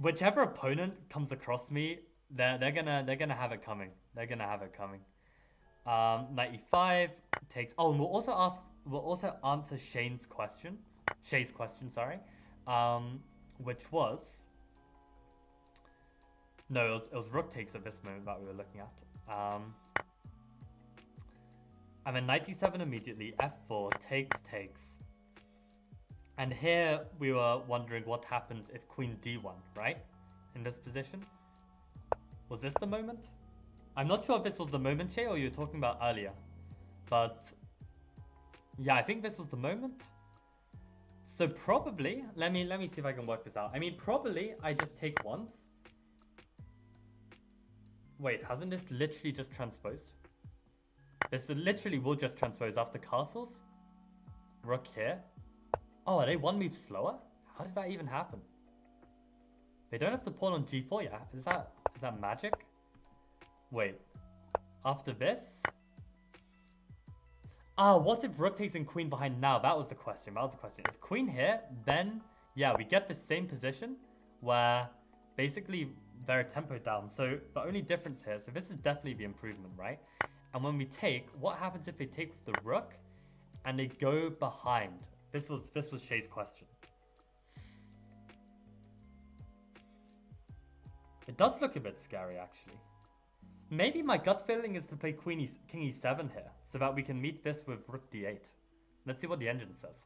whichever opponent comes across me, they're gonna have it coming. They're gonna have it coming. Knight e5 takes. Oh, and we'll also answer Shay's question, sorry, which was, no, it was rook takes at this moment that we were looking at. And then knight d7 immediately, f4, takes. And here we were wondering what happens if queen d1, right? In this position. Was this the moment? I'm not sure if this was the moment, Shay, or you were talking about earlier. But yeah, I think this was the moment. So probably, let me see if I can work this out. I mean, probably I just take once. Wait, hasn't this literally just transposed? This literally will just transpose after castles. Rook here. Oh, are they one move slower? How did that even happen? They don't have the pawn on g4 yet. Is that magic? Wait. After this? What if rook takes and queen behind now? That was the question. If queen here, then yeah, we get the same position where basically they're tempoed down. So the only difference here, so this is definitely the improvement, right? And when we take, what happens if they take with the rook and they go behind? This was Shay's question. It does look a bit scary, actually. Maybe my gut feeling is to play king e7 here, so that we can meet this with rook d8. Let's see what the engine says.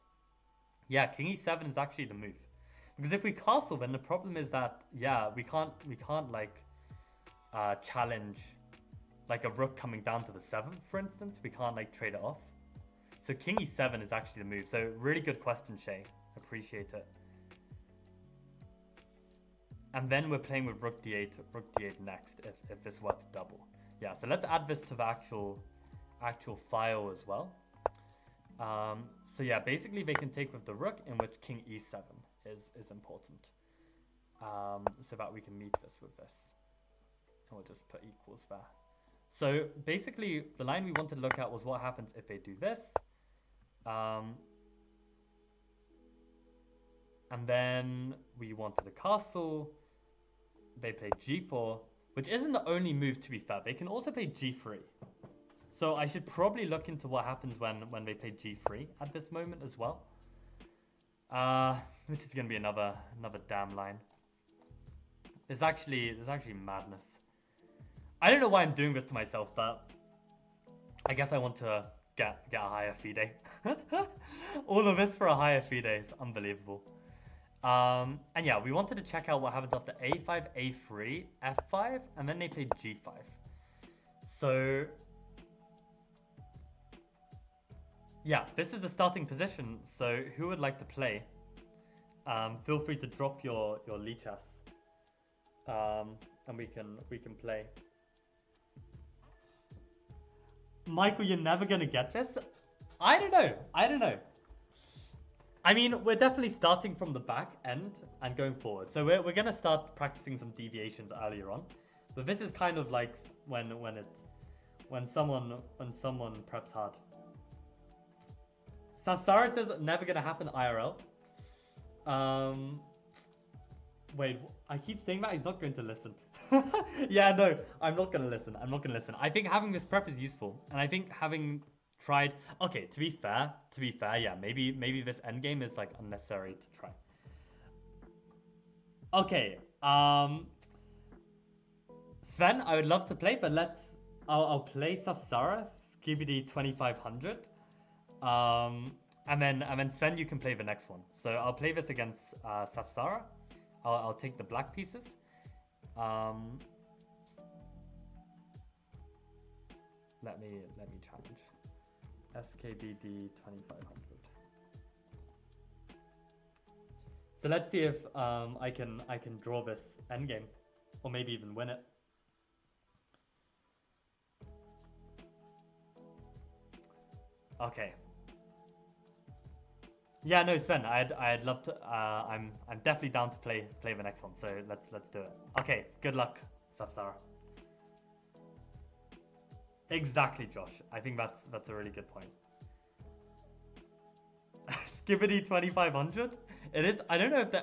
Yeah, king e7 is actually the move. Because if we castle, then the problem is that, yeah, we can't like challenge like a rook coming down to the 7th, for instance. We can't like trade it off. So king e7 is actually the move. So really good question, Shay. Appreciate it. And then we're playing with rook d8 next if this were to double. Yeah, so let's add this to the actual file as well. So yeah, basically they can take with the rook, in which king e7 is important. So that we can meet this with this. And we'll just put equals there. So basically the line we wanted to look at was what happens if they do this. And then we wanted a castle. They played g4, which isn't the only move, to be fair. They can also play g3. So I should probably look into what happens when they play g3 at this moment as well. Which is going to be another damn line. It's actually madness. I don't know why I'm doing this to myself, but I guess I want to get a higher FIDE. All of this for a higher FIDE is unbelievable. And yeah, we wanted to check out what happens after a5, a3, f5, and then they played g5. So yeah, this is the starting position. So who would like to play? Feel free to drop your lichess, and we can play. Michael, you're never gonna get this. I don't know. I don't know. I mean, we're definitely starting from the back end and going forward. So we're gonna start practicing some deviations earlier on, but this is kind of like when someone preps hard. Samsara says never gonna happen IRL. Wait, I keep saying that he's not going to listen. Yeah, no, I'm not gonna listen. I'm not gonna listen. I think having this prep is useful, and I think having tried. Okay, to be fair, yeah, maybe this endgame is like unnecessary to try. Okay, Sven, I would love to play, but I'll play Safsara, Skibidi 2500. And then Sven, you can play the next one. So I'll play this against Safsara. I'll take the black pieces. Let me challenge. SKBD 2500. So let's see if I can draw this endgame, or maybe even win it. Okay. Yeah, no, Sven, I'd love to. I'm definitely down to play the next one. So let's do it. Okay, good luck, Safsara. Exactly, Josh. I think that's a really good point. Skibidi 2500. It is. I don't know if the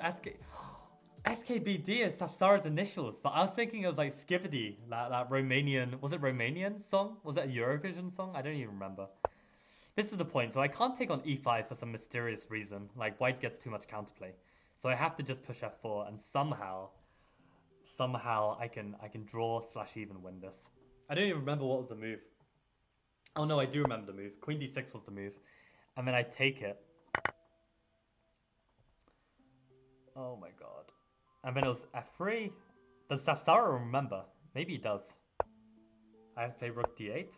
SKBD is Safsara's initials, but I was thinking it was like Skibidi, that Romanian. Was it Romanian song? Was it a Eurovision song? I don't even remember. This is the point. So I can't take on e5 for some mysterious reason. Like white gets too much counterplay, so I have to just push f4, and somehow I can draw / even win this. I don't even remember what was the move. Oh no, I do remember the move. Queen d6 was the move, and then I take it. Oh my god. And then it was f3. Does Safsara remember? Maybe he does. I have to play rook d8.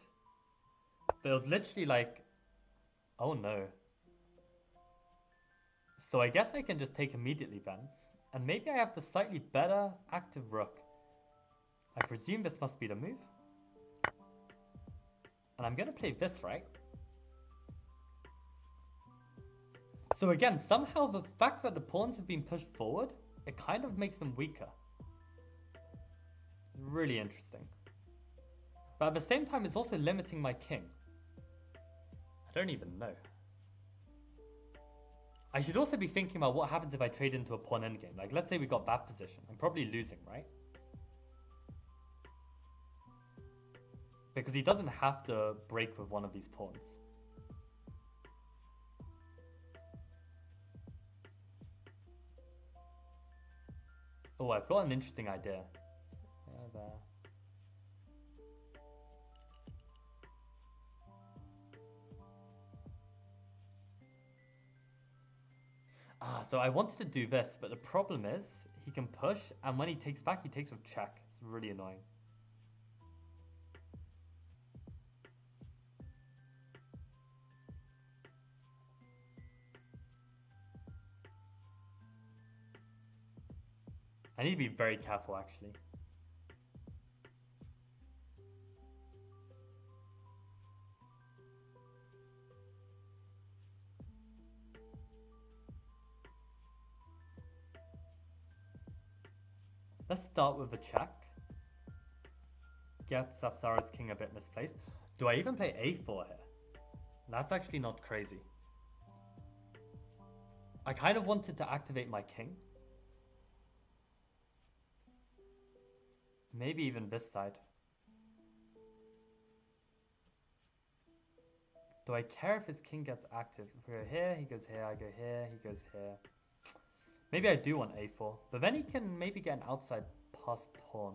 But it was literally like, oh no. So I guess I can just take immediately then. And maybe I have the slightly better active rook. I presume this must be the move. And I'm going to play this, right? So again, somehow the fact that the pawns have been pushed forward, it kind of makes them weaker. Really interesting. But at the same time, it's also limiting my king. I don't even know. I should also be thinking about what happens if I trade into a pawn endgame. Like, let's say we got that position. I'm probably losing, right? Because he doesn't have to break with one of these pawns. Oh, I've got an interesting idea. Yeah, there. So I wanted to do this, but the problem is he can push, and when he takes back, he takes with check. It's really annoying. I need to be very careful, actually. Let's start with a check. Get Safsara's king a bit misplaced. Do I even play a4 here? That's actually not crazy. I kind of wanted to activate my king. Maybe even this side. Do I care if his king gets active? If we go here, he goes here, I go here, he goes here. Maybe I do want a4, but then he can maybe get an outside pass pawn.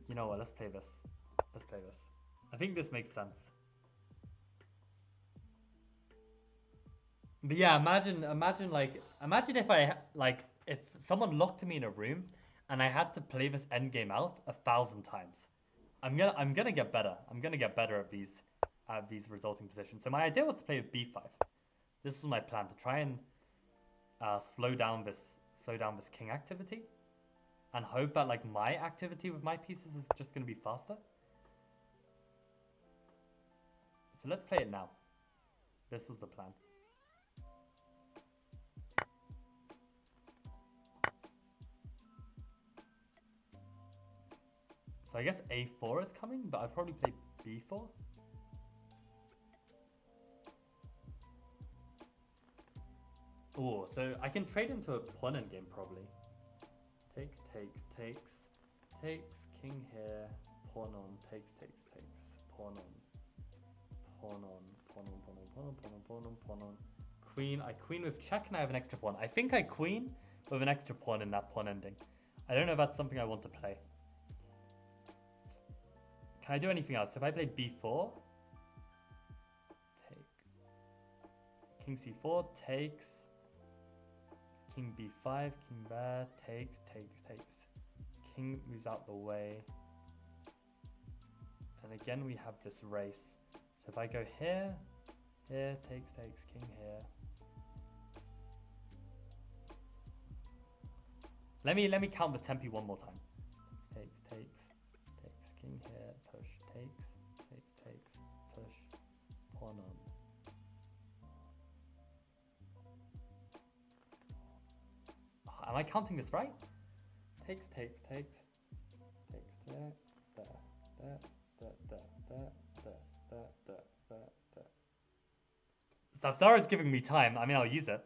You know what? Let's play this. Let's play this. I think this makes sense. But yeah, imagine if someone locked me in a room and I had to play this endgame out 1,000 times. I'm gonna get better. I'm gonna get better at these resulting positions. So my idea was to play with b5. This was my plan, to try and slow down this king activity, and hope that like my activity with my pieces is just gonna be faster. So let's play it now. This was the plan. So I guess a4 is coming, but I'd probably play b4. Oh, so I can trade into a pawn endgame probably. Takes, king here, pawn on, takes, pawn on, pawn on, pawn on, pawn on, pawn on, pawn on, pawn on, pawn on. Queen, I queen with check and I have an extra pawn. I think I queen with an extra pawn in that pawn ending. I don't know if that's something I want to play. Can I do anything else? If I play b4, take, king c4, takes, king b5, king there, takes. King moves out the way. And again we have this race. So if I go here, takes, king here. Let me count the tempi one more time. Takes, king here, push, takes, push, pawn on. Oh, am I counting this right? Takes, there. Sapsara is giving me time. I mean, I'll use it.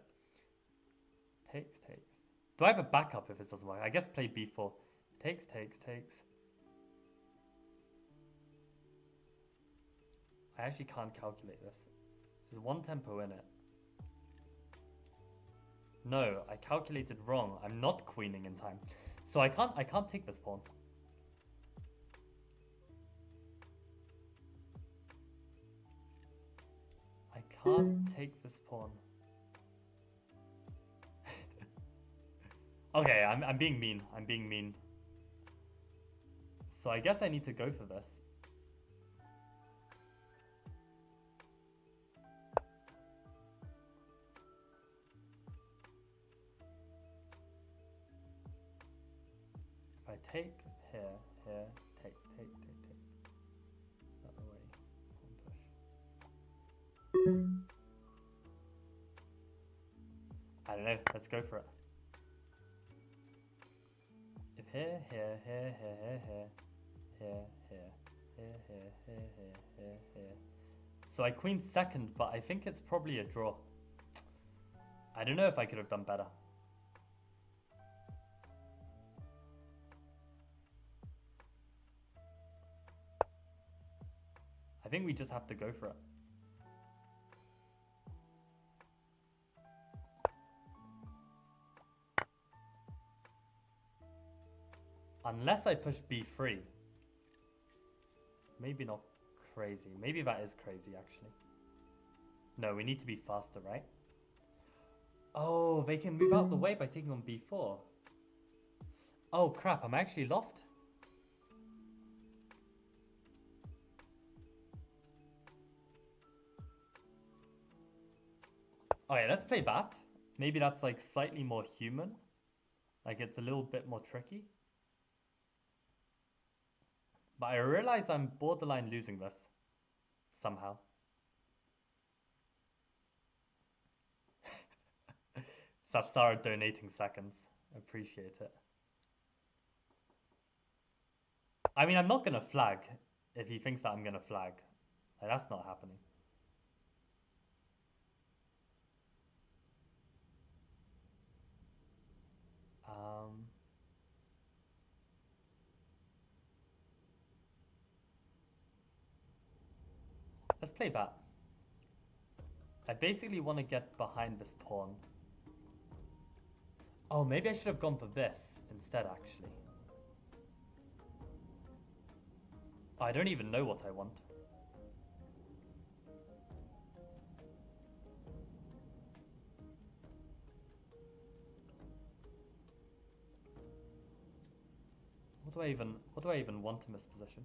Takes. Do I have a backup if it doesn't work? I guess play b4. Takes. I actually can't calculate this. There's one tempo in it. No, I calculated wrong. I'm not queening in time. So I can't take this pawn. I can't take this pawn. Okay, I'm being mean. So I guess I need to go for this. If I take here, take. Out the way, push. I don't know, let's go for it. If here. So I queen second, but I think it's probably a draw. I don't know if I could have done better. I think we just have to go for it. Unless I push b3. Maybe not crazy. Maybe that is crazy, actually. No, we need to be faster, right? Oh, they can move out the way by taking on b4. Oh, crap. I'm actually lost. Okay, let's play that. Maybe that's like slightly more human. Like it's a little bit more tricky. But I realize I'm borderline losing this. Somehow. Sapsara donating seconds. Appreciate it. I mean, I'm not going to flag if he thinks that I'm going to flag. Like, that's not happening. Let's play that. I basically want to get behind this pawn Oh, maybe I should have gone for this instead, actually. I don't even know what I want. What do I even want in this position?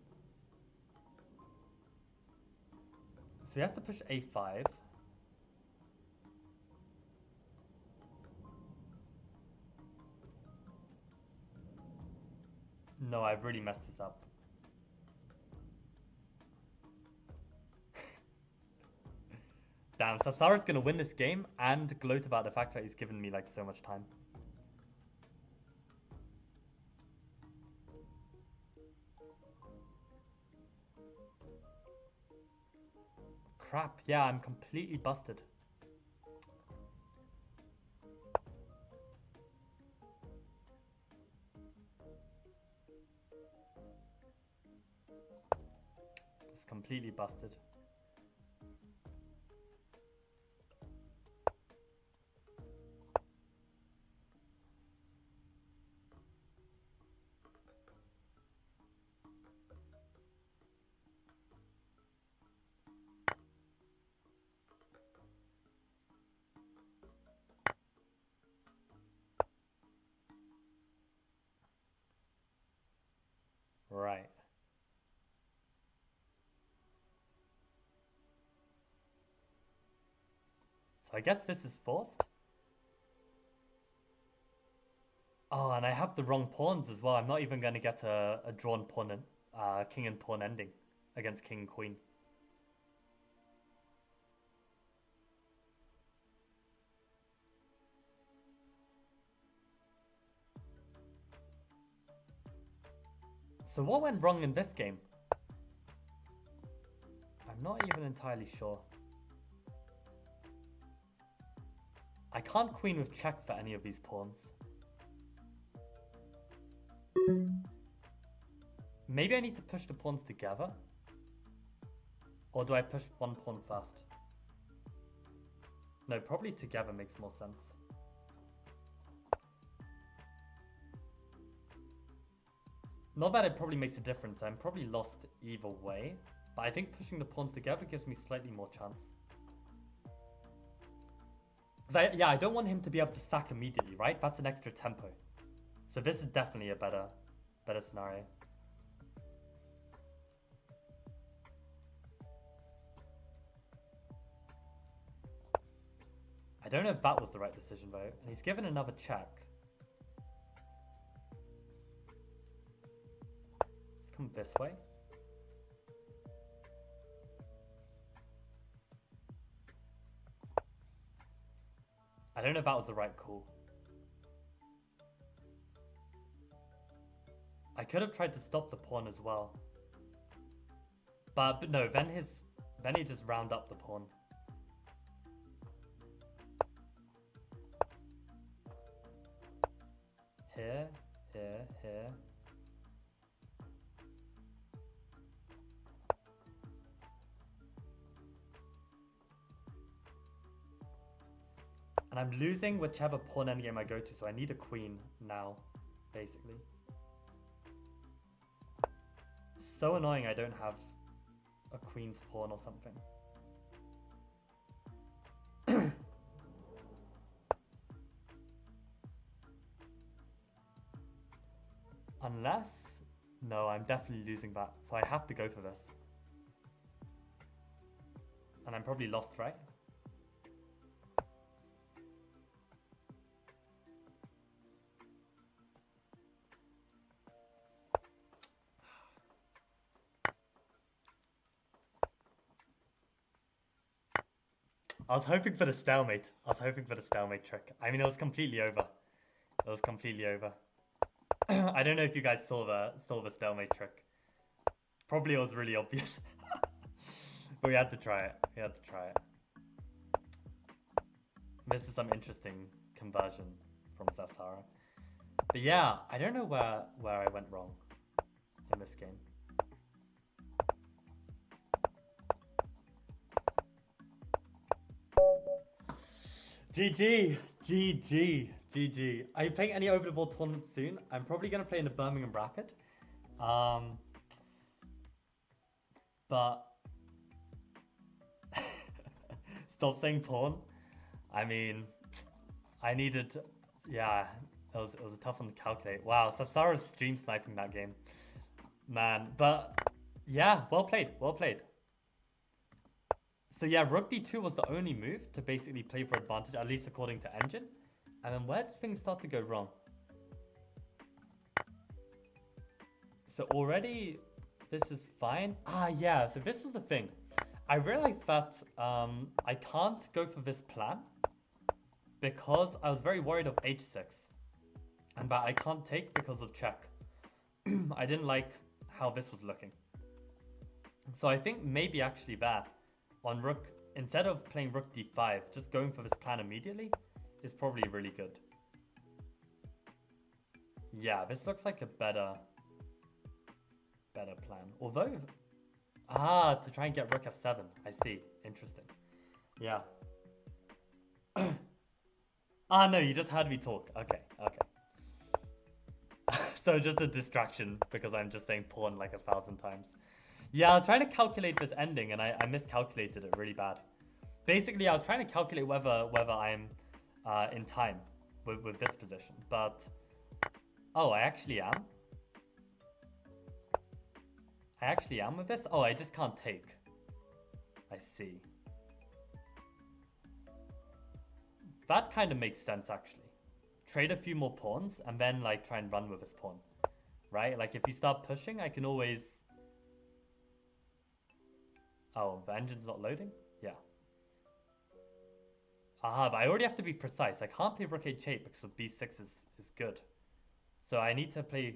So he has to push a5. No, I've really messed this up. Damn, Sapsara's gonna win this game and gloat about the fact that he's given me like so much time. Crap, yeah, I'm completely busted. It's completely busted. Right. So I guess this is forced. Oh, and I have the wrong pawns as well. I'm not even going to get a drawn pawn and king and pawn ending against king and queen. So what went wrong in this game? I'm not even entirely sure. I can't queen with check for any of these pawns. Maybe I need to push the pawns together? Or do I push one pawn first? No, probably together makes more sense. Not that it probably makes a difference. I'm probably lost either way. But I think pushing the pawns together gives me slightly more chance. Yeah, I don't want him to be able to sack immediately, right? That's an extra tempo. So this is definitely a better scenario. I don't know if that was the right decision though. And he's given another check. Let's come this way. I don't know if that was the right call. I could have tried to stop the pawn as well. But no, then he just round up the pawn. Here, here, here. And I'm losing whichever pawn endgame I go to, so I need a queen now, basically. So annoying I don't have a queen's pawn or something. Unless... No, I'm definitely losing that, so I have to go for this. And I'm probably lost, right? I was hoping for the stalemate. I was hoping for the stalemate trick. I mean, it was completely over. It was completely over. I don't know if you guys saw the stalemate trick. Probably it was really obvious. But we had to try it. We had to try it. This is some interesting conversion from Sapsara. But yeah, I don't know where I went wrong in this game. GG! GG, GG. Are you playing any over the board tournaments soon? I'm probably gonna play in the Birmingham Rapid. Um, but stop saying pawn. I mean, I needed, yeah, it was a tough one to calculate. Wow, Sapsara's stream sniping that game, man. But yeah, well played, well played. So yeah, Rook D2 was the only move to basically play for advantage, at least according to Engine. And then where did things start to go wrong? So already this is fine. Ah yeah, so this was the thing. I realized that I can't go for this plan because I was very worried of h6 and that I can't take because of check. I didn't like how this was looking. So I think maybe actually that on rook, instead of playing rook d5, just going for this plan immediately is probably really good. Yeah, this looks like a better plan. Although, to try and get rook f7. I see. Interesting. Yeah. No, you just heard me talk. Okay, okay. So just a distraction because I'm just saying pawn like 1,000 times. Yeah, I was trying to calculate this ending and I miscalculated it really bad. Basically, I was trying to calculate whether I'm in time with this position, but oh, I actually am. I actually am with this? Oh, I just can't take. I see. That kind of makes sense, actually. Trade a few more pawns and then, like, try and run with this pawn. Right? Like, if you start pushing, I can always... Oh, the engine's not loading? Yeah. Aha, but I already have to be precise. I can't play rook h8 because of b6 is good. So I need to play...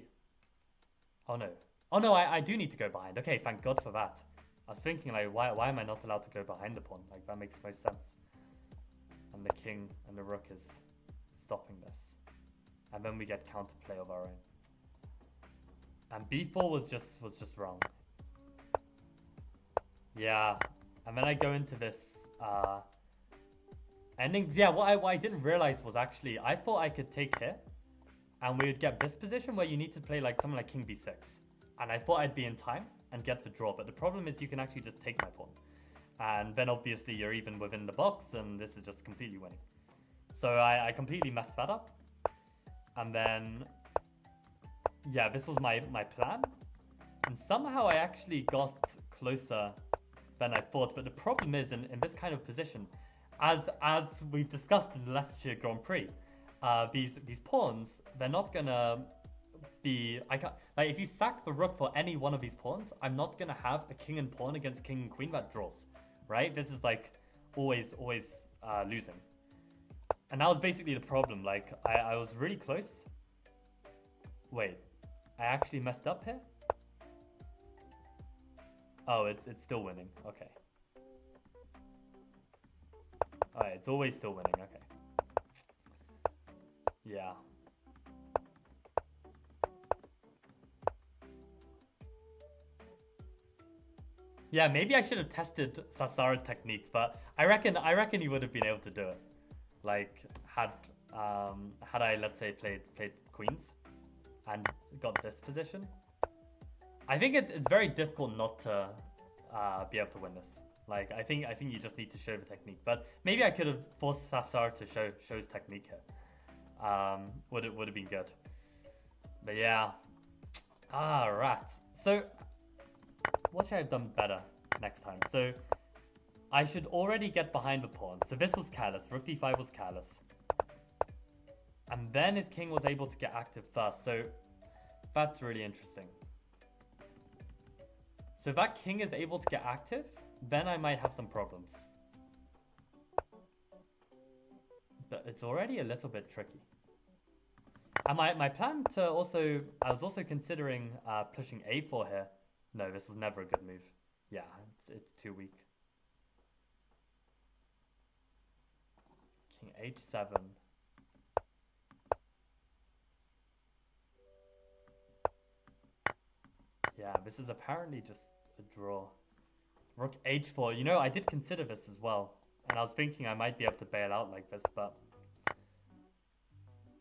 Oh, no. Oh, no, I do need to go behind. Okay, thank God for that. I was thinking, like, why am I not allowed to go behind the pawn? Like, that makes no sense. And the king and the rook is stopping this. And then we get counterplay of our own. And b4 was just wrong. Yeah. And then I go into this ending. Yeah, what I didn't realize was actually, I thought I could take here. And we would get this position where you need to play like something like king b6. And I thought I'd be in time and get the draw. But the problem is you can actually just take my pawn. And then obviously you're even within the box and this is just completely winning. So I completely messed that up. And then, yeah, this was my plan. And somehow I actually got closer than I thought. But the problem is in this kind of position, as we've discussed in the Leicestershire Grand Prix, these pawns, they're not gonna be... like if you sack the rook for any one of these pawns, I'm not gonna have a king and pawn against king and queen that draws. Right? This is like always losing. And that was basically the problem. Like I was really close. Wait, I actually messed up here? Oh, it's still winning. Okay. Alright, it's always still winning. Okay. Yeah. Yeah, maybe I should have tested Sapsara's technique, but I reckon he would have been able to do it. Like had I, let's say, played queens and got this position. I think it's very difficult not to be able to win this. Like I think you just need to show the technique. But maybe I could have forced Sapsara to show his technique here. Would have been good. But yeah. Rats. So what should I have done better next time? So I should already get behind the pawn. So this was careless. Rook d5 was careless. And then his king was able to get active first. So that's really interesting. So if that king is able to get active, then I might have some problems. But it's already a little bit tricky. And my plan to also... I was also considering pushing a4 here. No, this was never a good move. Yeah, it's too weak. King h7. Yeah, this is apparently just a draw. Rook h4. You know, I did consider this as well. And I was thinking I might be able to bail out like this, but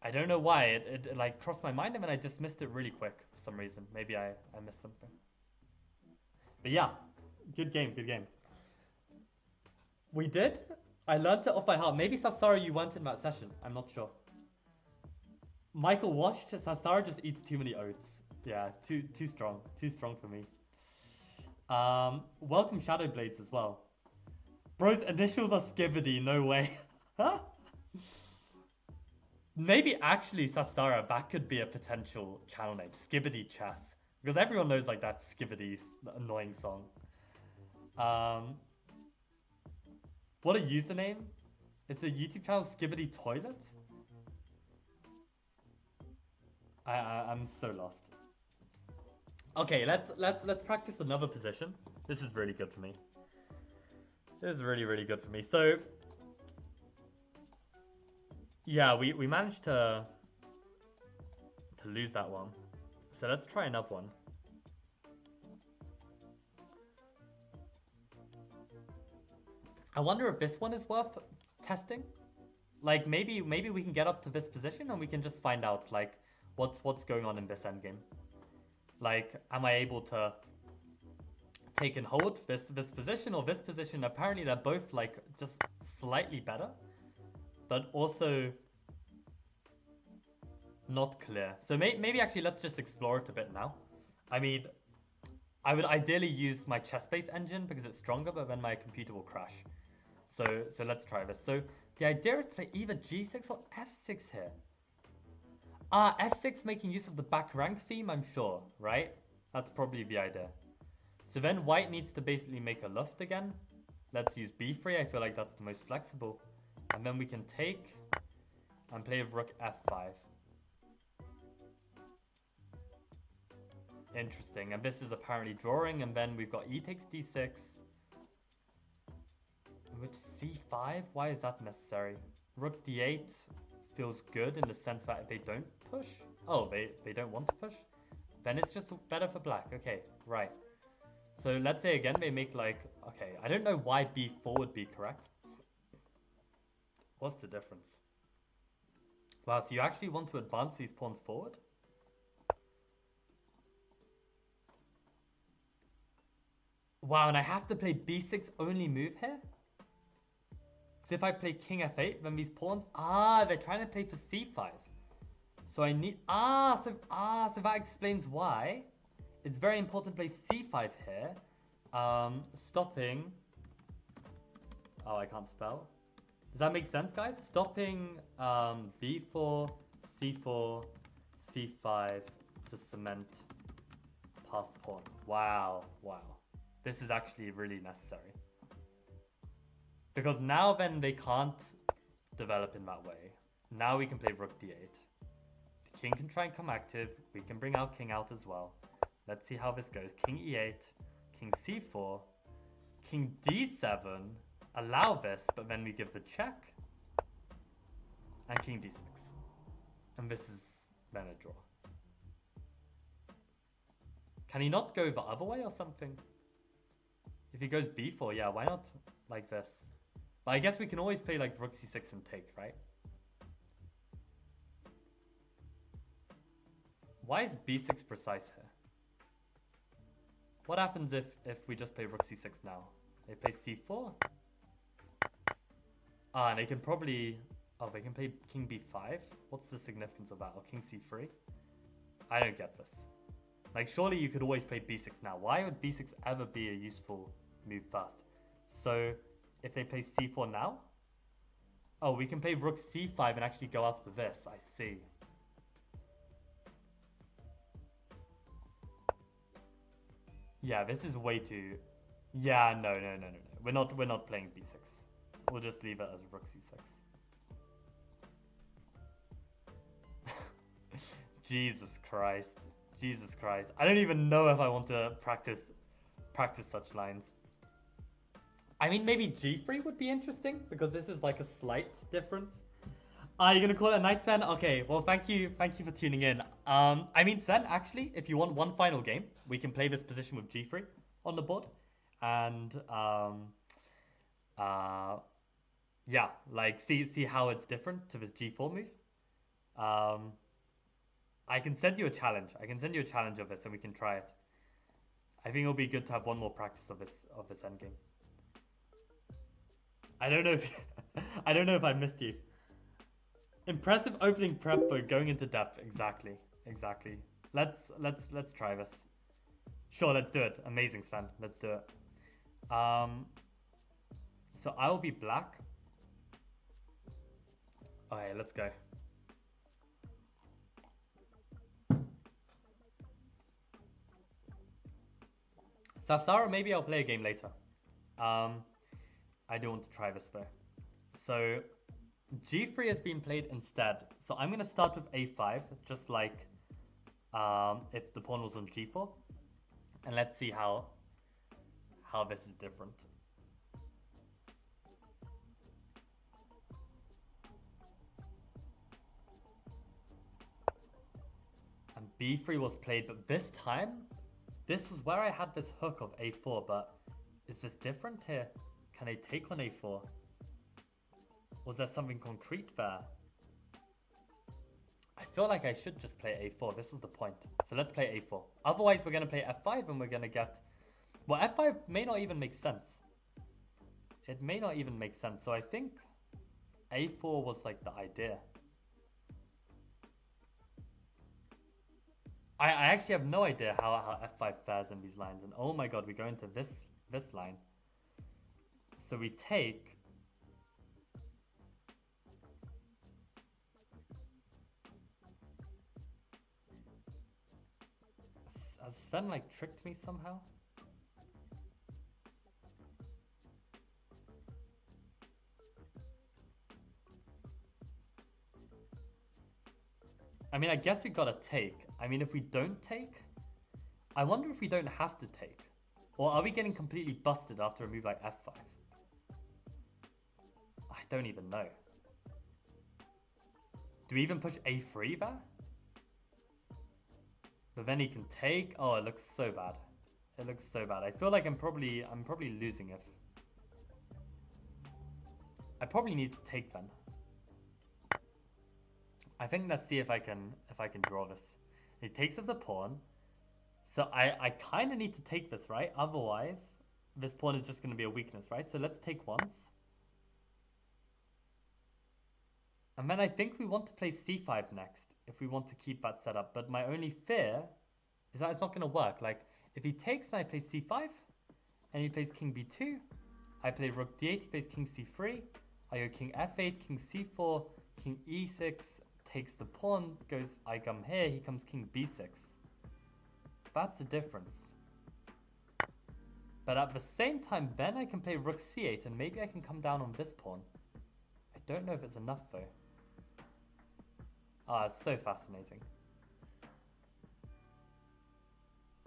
I don't know why it like crossed my mind and then I dismissed it really quick for some reason. Maybe I missed something. But yeah, good game, good game. We did. I learned it off by heart. Maybe Sapsara you weren't in that session. I'm not sure. Michael washed. Sapsara just eats too many oats. Yeah, too strong. Too strong for me. Welcome Shadowblades as well. Bro's initials are Skibidi. No way. Maybe actually Sapsara that could be a potential channel name. Skibidi Chess. Because everyone knows like that Skibidi annoying song. What a username? It's a YouTube channel, Skibidi Toilet. I'm so lost. Okay, let's practice another position. This is really good for me. This is really good for me. So yeah, we managed to lose that one. So let's try another one. I wonder if this one is worth testing. Like maybe we can get up to this position and we can just find out like what's going on in this endgame. Like, am I able to take and hold this position or this position? Apparently they're both like just slightly better, but also not clear. So maybe actually let's just explore it a bit now. I mean, I would ideally use my chess-based engine because it's stronger, but then my computer will crash. So let's try this. So the idea is to play either g6 or f6 here. F6 making use of the back rank theme, I'm sure, right? That's probably the idea. So then white needs to basically make a luft again. Let's use b3, I feel like that's the most flexible. And then we can take and play with rook f5. Interesting, and this is apparently drawing, and then we've got e takes d6. Which c5? Why is that necessary? Rook d8 feels good in the sense that they don't push. Oh, they don't want to push? Then it's just better for black. Okay, right. So let's say again they make like... Okay, I don't know why b4 would be correct. What's the difference? Wow, so you actually want to advance these pawns forward? Wow, and I have to play b6 only move here? Because if I play king f8, then these pawns... they're trying to play for c5. So I need... so that explains why. It's very important to play c5 here. Stopping... Oh, I can't spell. Does that make sense, guys? Stopping b4, c4, c5 to cement past pawn. Wow, wow. This is actually really necessary. Because now then they can't develop in that way. Now we can play rook d8. The king can try and come active. We can bring our king out as well. Let's see how this goes. King e8, king c4, king d7. Allow this, but then we give the check. And king d6. And this is then a draw. Can he not go the other way or something? If he goes b4, yeah, why not like this? But I guess we can always play like rook c6 and take, right? Why is b6 precise here? What happens if we just play rook c6 now? They play c4? And they can probably... Oh, they can play king b5? What's the significance of that? Or king c3? I don't get this. Like, surely you could always play b6 now. Why would b6 ever be a useful move first? So, if they play c4 now? Oh, we can play rook c5 and actually go after this. I see. Yeah, this is way too... Yeah, no. We're not playing b6. We'll just leave it as rook c6. Jesus Christ. Jesus Christ. I don't even know if I want to practice such lines. I mean, maybe g3 would be interesting, because this is like a slight difference. Are you gonna call it a night, Sven? Okay, well, thank you for tuning in. I mean, Sven, actually, if you want one final game, we can play this position with g3 on the board. And, yeah, like, see how it's different to this g4 move. Um, I can send you a challenge. I can send you a challenge of this, and we can try it. I think it'll be good to have one more practice of this endgame. I don't know if I don't know if I missed you. Impressive opening prep, but going into depth. Exactly, exactly. Let's try this. Sure, let's do it. Amazing, Sven. Let's do it. So I will be black. Okay, let's go. Safsara, maybe I'll play a game later. I do want to try this though. So G3 has been played instead. So I'm gonna start with A5, just like if the pawn was on G4, and let's see how this is different. And B3 was played, but this time, this was where I had this hook of A4, but is this different here? Can I take on A4? Was there something concrete there? I feel like I should just play A4. This was the point. So let's play A4. Otherwise, we're going to play F5 and we're going to get... Well, F5 may not even make sense. It may not even make sense. So I think A4 was like the idea. I actually have no idea how F5 fares in these lines. And oh my god, we go into this line. So we take... Has Sven like tricked me somehow? I mean, I guess we gotta take. I mean, if we don't take, I wonder if we don't have to take. Or are we getting completely busted after a move like F5? I don't even know. Do we even push A3 there? But then he can take. Oh, it looks so bad. It looks so bad. I feel like I'm probably losing it. I probably need to take then. I think let's see if I can draw this. He takes with the pawn. So I kind of need to take this, right? Otherwise, this pawn is just going to be a weakness, right? So let's take once. And then I think we want to play c5 next if we want to keep that set up. But my only fear is that it's not going to work. Like, if he takes and I play c5, and he plays king b2, I play rook d8, he plays king c3, I go king f8, king c4, king e6, takes the pawn, I come here, he comes king b6. That's the difference. But at the same time, then I can play rook c8, and maybe I can come down on this pawn. I don't know if it's enough though. Ah, it's so fascinating.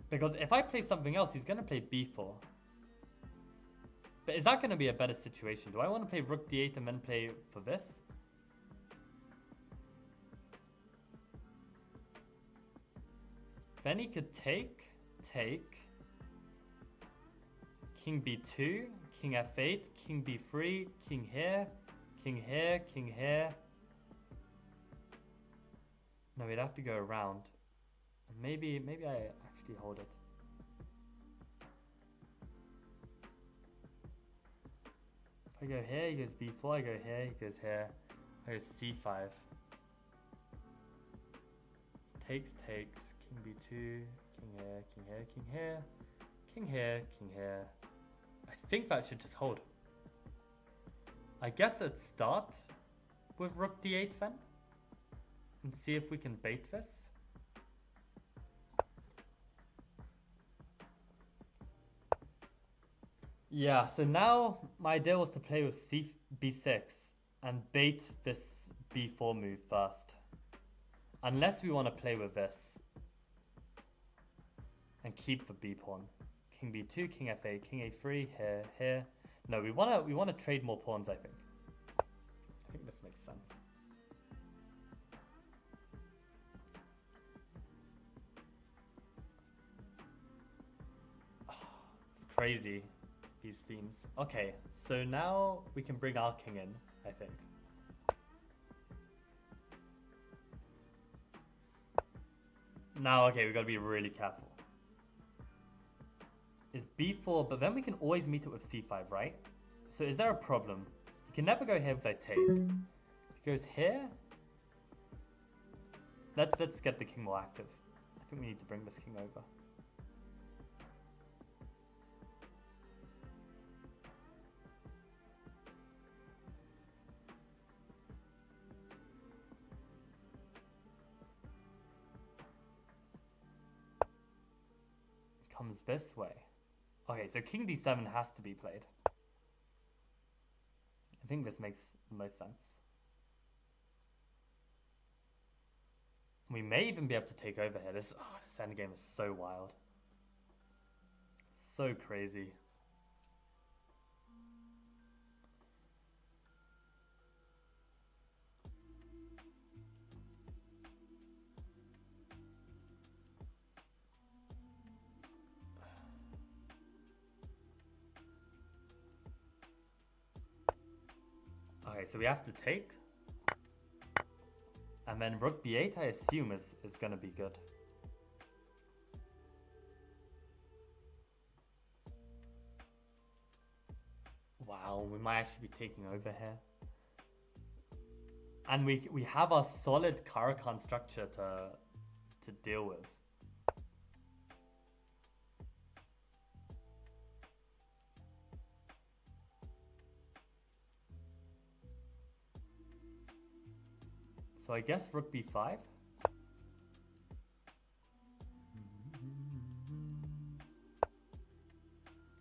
Because if I play something else, he's going to play b4. But is that going to be a better situation? Do I want to play rook d8 and then play for this? Then he could take, king b2, king f8, king b3, king here, king here, king here. No, we'd have to go around. Maybe I actually hold it. If I go here, he goes b4, I go here, he goes here, I go c5. Takes, king b2, king here, king here, king here, king here, king here. I think that should just hold. I guess let's start with rook d8 then, and see if we can bait this. Yeah, so now my idea was to play with b6 and bait this b4 move first. Unless we want to play with this and keep the b pawn. King b2, king f8, king a3, here, here. No, we wanna trade more pawns, I think. I think this makes sense. Oh, it's crazy, these themes. Okay, so now we can bring our king in, I think. Now, okay, we gotta be really careful. Is b4, but then we can always meet it with c5, right? So is there a problem? You can never go here if I take. If he goes here, let's get the king more active. I think we need to bring this king over. Comes this way. Okay, so king d7 has to be played. I think this makes the most sense. We may even be able to take over here. This endgame is so wild. So crazy. Okay, so we have to take. And then rook b8, I assume, is going to be good. Wow, we might actually be taking over here. And we have a solid Caro-Kann structure to deal with. So I guess rook b5.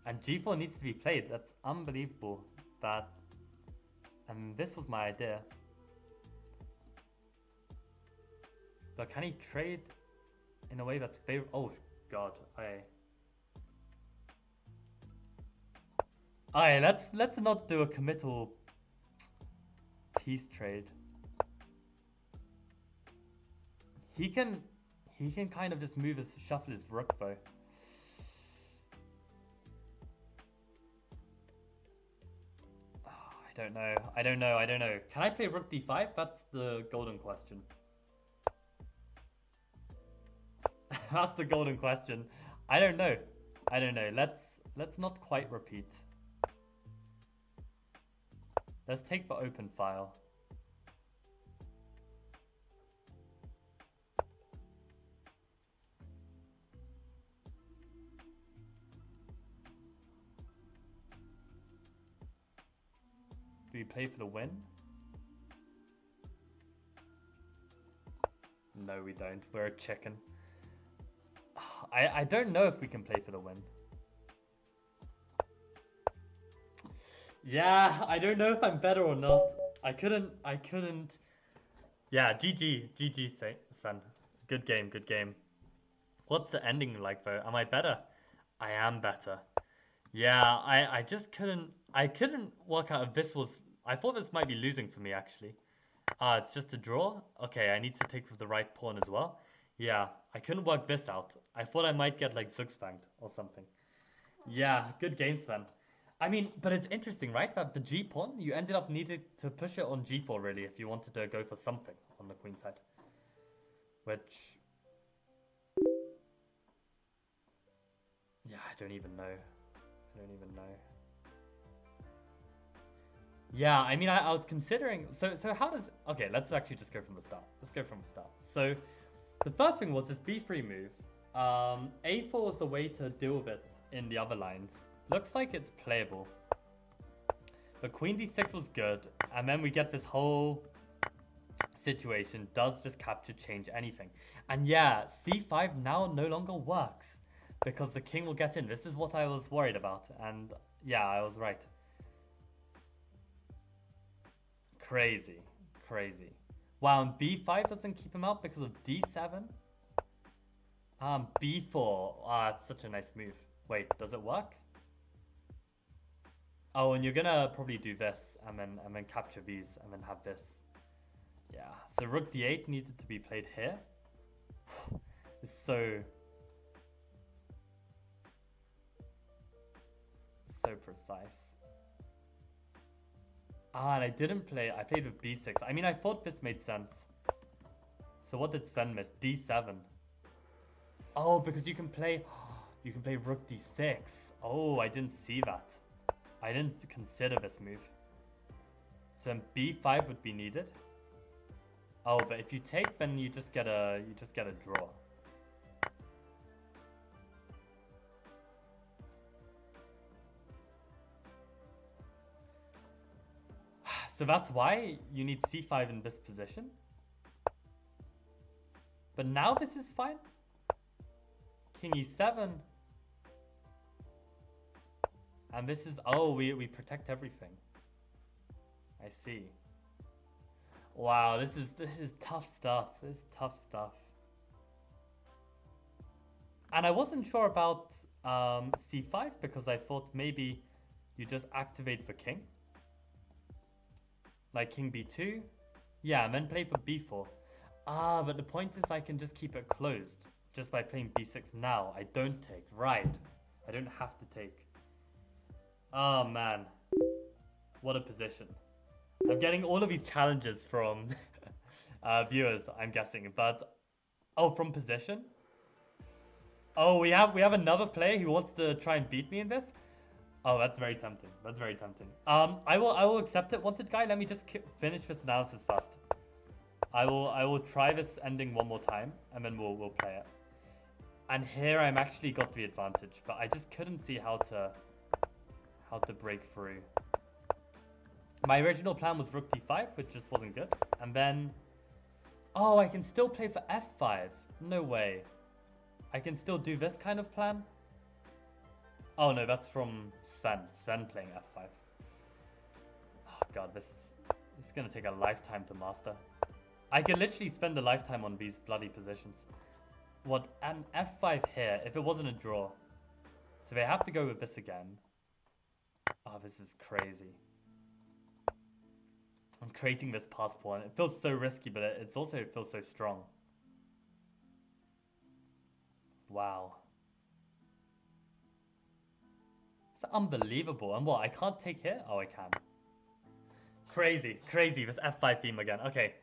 And g4 needs to be played. That's unbelievable. And this was my idea. But can he trade in a way that's favorable? Oh god, Alright, let's not do a committal piece trade. He can kind of just shuffle his rook though. Oh, I don't know. Can I play rook d5? That's the golden question. That's the golden question. I don't know. Let's not quite repeat. Let's take the open file. Do we play for the win? No, we don't. We're a chicken. I don't know if we can play for the win. Yeah, I don't know if I'm better or not. I couldn't. Yeah, GG, Sven. Good game. What's the ending like though? Am I better? I am better. Yeah, I just couldn't work out if this was. I thought this might be losing for me actually. It's just a draw? Okay, I need to take with the right pawn as well. Yeah, I couldn't work this out. I thought I might get like Zugzwanged or something. Yeah, good game, Sven. I mean, but it's interesting, right? That the G pawn, you ended up needing to push it on G4 really if you wanted to go for something on the queen side. Which... Yeah, I don't even know. Yeah, I mean, I was considering... So how does... Okay, let's actually just go from the start. So, the first thing was this b3 move. A4 was the way to deal with it in the other lines. Looks like it's playable. But queen d6 was good. And then we get this whole situation. Does this capture change anything? And yeah, c5 now no longer works. Because the king will get in. This is what I was worried about. And yeah, I was right. Crazy. Wow, and b5 doesn't keep him out because of d7? b4. It's such a nice move. Wait, does it work? Oh, and you're gonna probably do this, and then capture these, and then have this. Yeah, so rook d8 needed to be played here. It's so precise. And I didn't play, I played with b6. I mean, I thought this made sense. So what did Sven miss? d7. Oh, because you can play rook d6. Oh, I didn't see that. I didn't consider this move. So then b5 would be needed. Oh, but if you take, then you just get a draw. So that's why you need c5 in this position. But now this is fine. King e7. And this is, oh, we protect everything. I see. Wow, this is tough stuff. This is tough stuff. And I wasn't sure about c5 because I thought maybe you just activate the king. Like king b2. Yeah, and then play for b4. Ah, but the point is I can just keep it closed just by playing b6 now. I don't take. Right. I don't have to take. Oh, man. What a position. I'm getting all of these challenges from viewers, I'm guessing. But, oh, from position? Oh, we have another player who wants to try and beat me in this? Oh, that's very tempting. That's very tempting. I will accept it, wanted guy. Let me just finish this analysis first. I will try this ending one more time, and then we'll play it. And here I'm actually got the advantage, but I just couldn't see how to break through. My original plan was rook d5, which just wasn't good. And then, oh, I can still play for f5. No way. I can still do this kind of plan. Oh no, that's from Sven. Sven playing f5. Oh god, this is gonna take a lifetime to master. I could literally spend a lifetime on these bloody positions. What, an f5 here, if it wasn't a draw. So they have to go with this again. Oh, this is crazy. I'm creating this passport, and it feels so risky, but it also feels so strong. Wow. It's unbelievable. And what, I can't take here? Oh, I can. Crazy, crazy, this f5 theme again. Okay.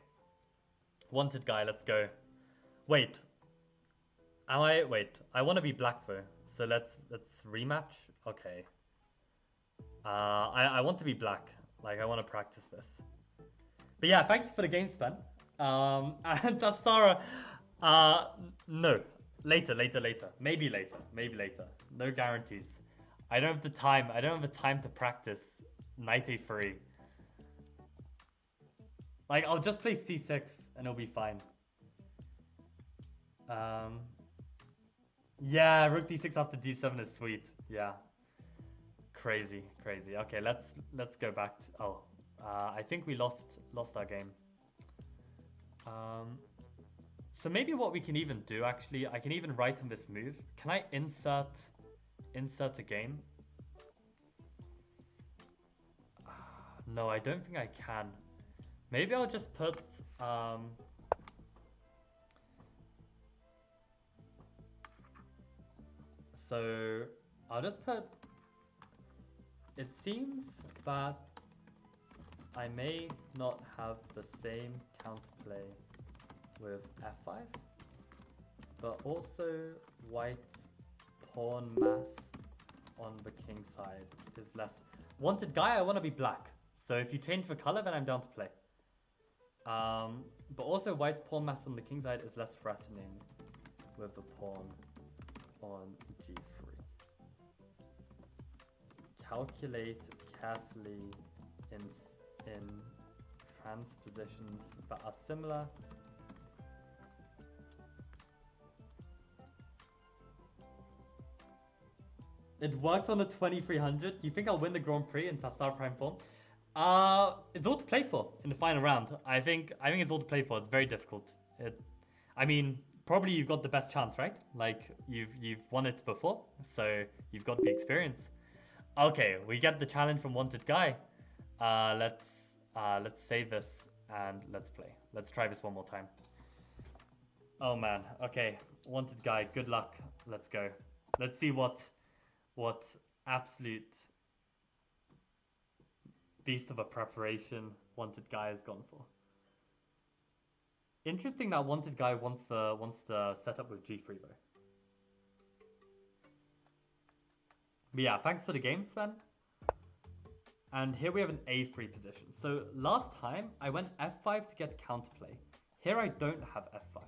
Wanted guy, let's go. Wait. Wait, I want to be black though. So let's rematch. Okay. I want to be black. Like, I want to practice this. But yeah, thank you for the game, Sven. And Tafsara, no. Later. Maybe later. No guarantees. I don't have the time. I don't have the time to practice knight a3. Like, I'll just play c6 and it'll be fine. Yeah, rook d6 after d7 is sweet. Yeah. Crazy. Okay, let's go back to, oh. I think we lost our game. So maybe what we can even do, actually, I can even write in this move. Can I insert a game? No, I don't think I can. Maybe I'll just put so I'll just put, it seems that I may not have the same counterplay with f5, but also white's pawn mass on the king side is less. Wanted guy, I want to be black. So if you change the color, then I'm down to play. But also white's pawn mass on the king side is less threatening with the pawn on g3. Calculate carefully in transpositions that are similar. It worked on the 2300. You think I'll win the Grand Prix in Safsar Prime form? It's all to play for in the final round. I think it's all to play for. It's very difficult. I mean, probably you've got the best chance, right? Like you've won it before, so you've got the experience. Okay, we get the challenge from Wanted Guy. Let's save this and let's play. Let's try this one more time. Oh man. Okay, Wanted Guy. Good luck. Let's go. Let's see what absolute beast of a preparation Wanted Guy has gone for. Interesting that Wanted Guy wants the setup with G3 though. But yeah, thanks for the game, Sven. And here we have an a3 position. So last time I went f5 to get counterplay. Here I don't have f5.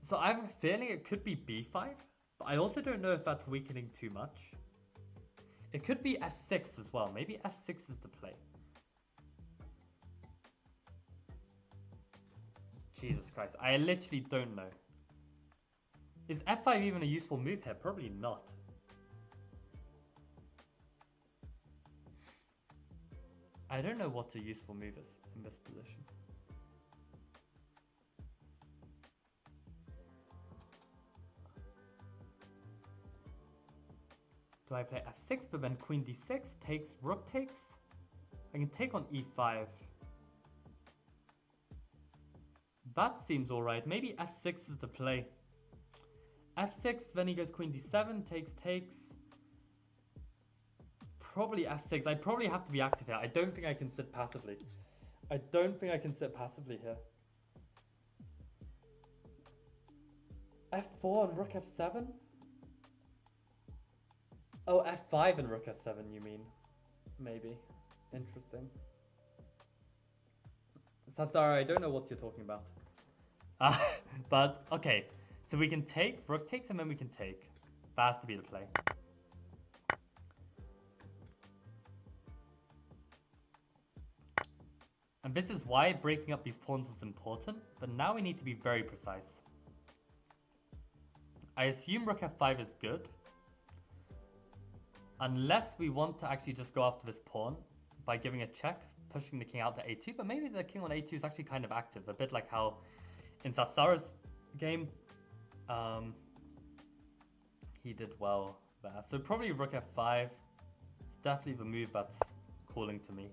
So I have a feeling it could be b5, but I also don't know if that's weakening too much. It could be f6 as well. Maybe f6 is the play. Jesus Christ, I literally don't know. Is f5 even a useful move here? Probably not. I don't know what a useful move is in this position. Do I play f6 but then queen d6 takes, rook takes? I can take on e5. That seems alright. Maybe f6 is the play. f6, then he goes queen d7, takes. Probably f6. I probably have to be active here. I don't think I can sit passively. I don't think I can sit passively here. f4 and rook f7? Oh, f5 and rook f7 you mean? Maybe. Interesting. Sapsara, I don't know what you're talking about. But, okay. So we can take, rook takes, and then we can take. That has to be the play. And this is why breaking up these pawns was important, but now we need to be very precise. I assume rook f5 is good. Unless we want to actually just go after this pawn by giving a check, pushing the king out to a2, but maybe the king on a2 is actually kind of active, a bit like how in Sapsara's game, he did well there. So probably rook f5, it's definitely the move that's calling to me.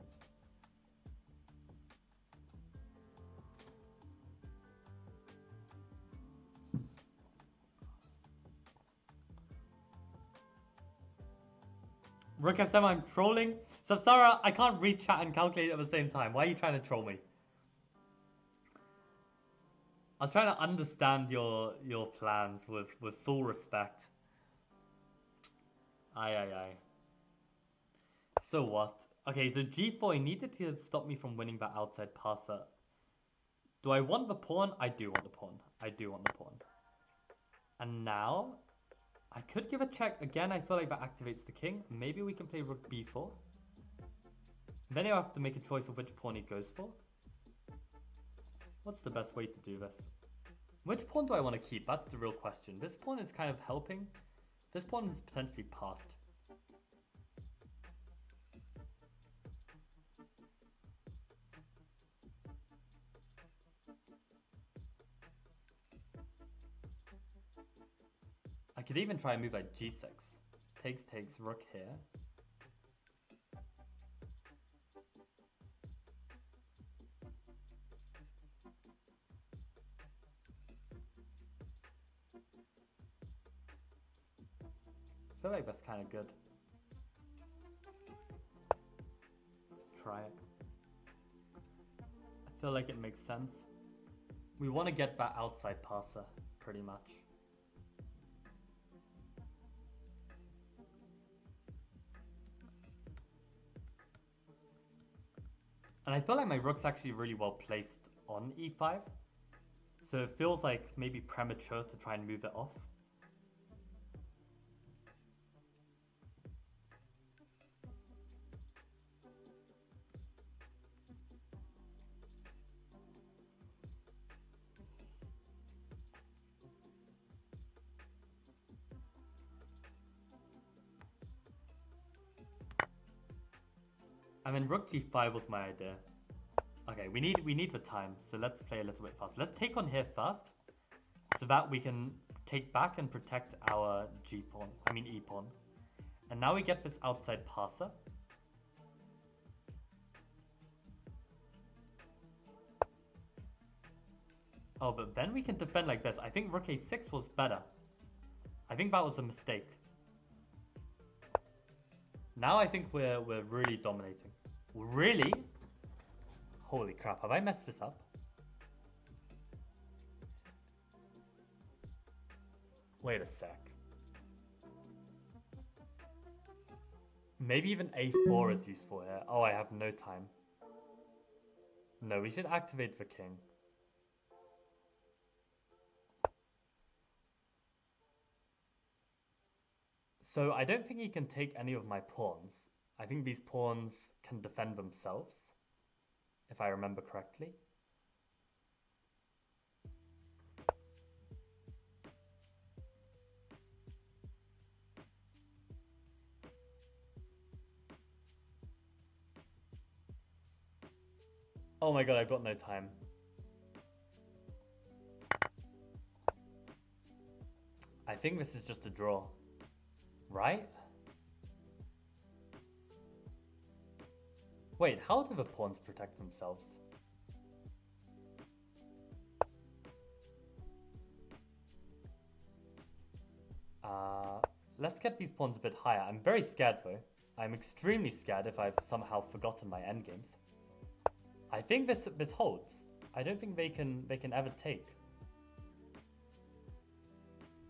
Rook f7, I'm trolling. Sapsara, I can't read chat and calculate at the same time. Why are you trying to troll me? I was trying to understand your plans with full respect. Aye. So what? Okay, so g4, he needed to stop me from winning that outside passer. Do I want the pawn? I do want the pawn. I do want the pawn. And now, I could give a check. Again, I feel like that activates the king. Maybe we can play rook b4. Then you have to make a choice of which pawn he goes for. What's the best way to do this? Which pawn do I want to keep? That's the real question. This pawn is kind of helping. This pawn is potentially passed. I could even try a move like g6. Takes, rook here. I feel like that's kind of good. Let's try it. I feel like it makes sense. We want to get that outside passer, pretty much. And I feel like my rook's actually really well placed on e5. So it feels like maybe premature to try and move it off. I mean, rook g5 was my idea. Okay, we need the time, so let's play a little bit fast. Let's take on here first, so that we can take back and protect our g-pawn, I mean e-pawn. And now we get this outside passer. Oh, but then we can defend like this. I think rook a6 was better. I think that was a mistake. Now I think we're really dominating. Really? Holy crap, have I messed this up? Wait a sec. Maybe even a4 is useful here. Oh, I have no time. No, we should activate the king. So I don't think he can take any of my pawns. I think these pawns can defend themselves, if I remember correctly. Oh my god, I've got no time. I think this is just a draw. Right? Wait, how do the pawns protect themselves? Let's get these pawns a bit higher. I'm very scared though. I'm extremely scared if I've somehow forgotten my endgames. I think this holds. I don't think they can ever take.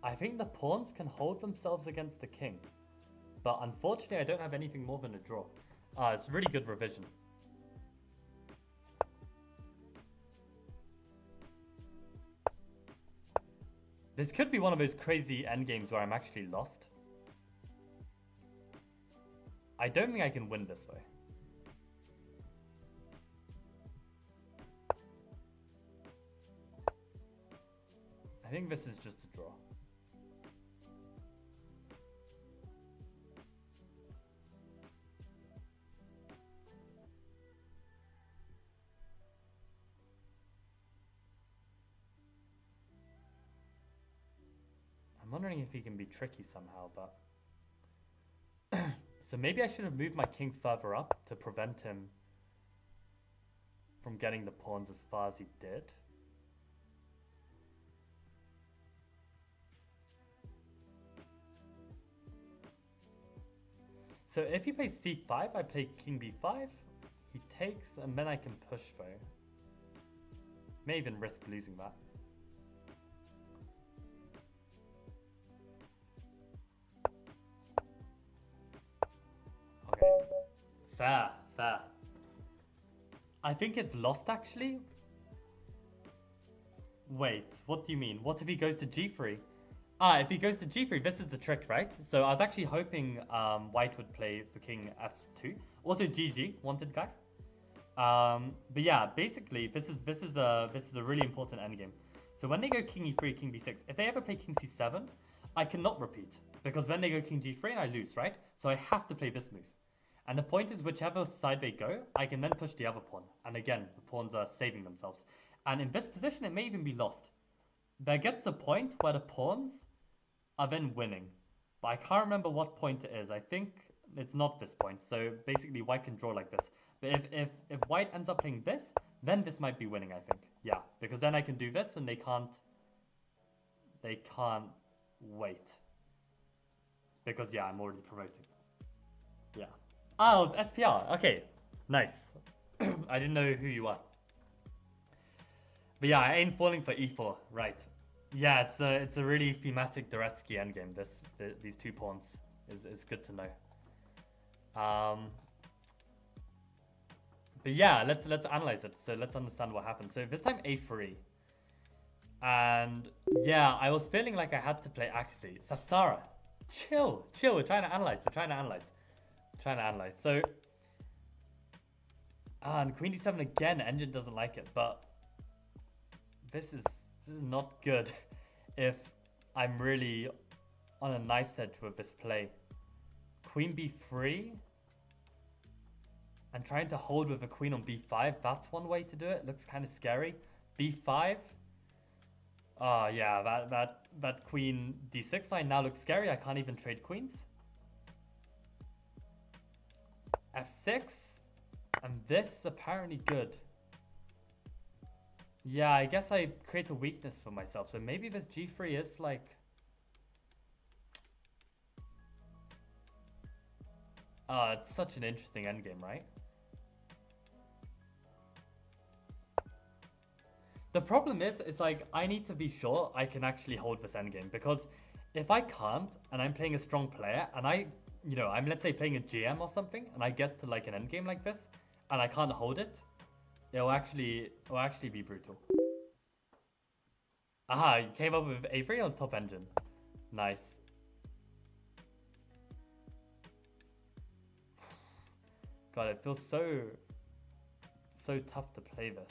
I think the pawns can hold themselves against the king. But unfortunately I don't have anything more than a draw. It's really good revision. This could be one of those crazy endgames where I'm actually lost. I don't think I can win this way. I think this is just a draw. I'm wondering if he can be tricky somehow, but... So maybe I should have moved my king further up to prevent him from getting the pawns as far as he did. So if he plays c5, I play king b5. He takes, and then I can push though. May even risk losing that. Okay. Fair, fair. I think it's lost actually. Wait, what do you mean? What if he goes to g3? If he goes to g3, this is the trick, right? So I was actually hoping white would play the king f2. Also GG, wanted guy. But yeah, basically this is a really important endgame. So when they go king e3, king b6, if they ever play king c7, I cannot repeat because then they go king g3 and I lose, right? So I have to play this move. And the point is, whichever side they go, I can then push the other pawn. And again, the pawns are saving themselves. And in this position, it may even be lost. There gets a point where the pawns are then winning. But I can't remember what point it is. I think it's not this point. So basically, white can draw like this. But if white ends up playing this, then this might be winning, I think. Yeah, because then I can do this and they can't wait. Because yeah, I'm already promoting. Yeah. Oh, it's SPR. Okay, nice. I didn't know who you are. But yeah, I ain't falling for e4. Right. Yeah, it's a really thematic Dvoretsky endgame. These two pawns is good to know. But yeah, let's analyze it. So let's understand what happened. So this time a3. And yeah, I was feeling like I had to play actively. Sapsara, chill. We're trying to analyze. So, and queen d7 again. Engine doesn't like it, but this is not good. If I'm really on a knife's edge with this play, queen b3, and trying to hold with a queen on b5. That's one way to do it. Looks kind of scary. b5. Yeah, that queen d6 line now looks scary. I can't even trade queens. f6, and this is apparently good. Yeah, I guess I create a weakness for myself. So maybe this g3 is like... it's such an interesting endgame, right? The problem is, it's like, I need to be sure I can actually hold this endgame. Because if I can't, and I'm playing a strong player, and I you know, I'm let's say playing a GM or something, and I get to like an endgame like this, and I can't hold it, it'll actually be brutal. Aha, you came up with Avrion's top engine. Nice. God, it feels so tough to play this.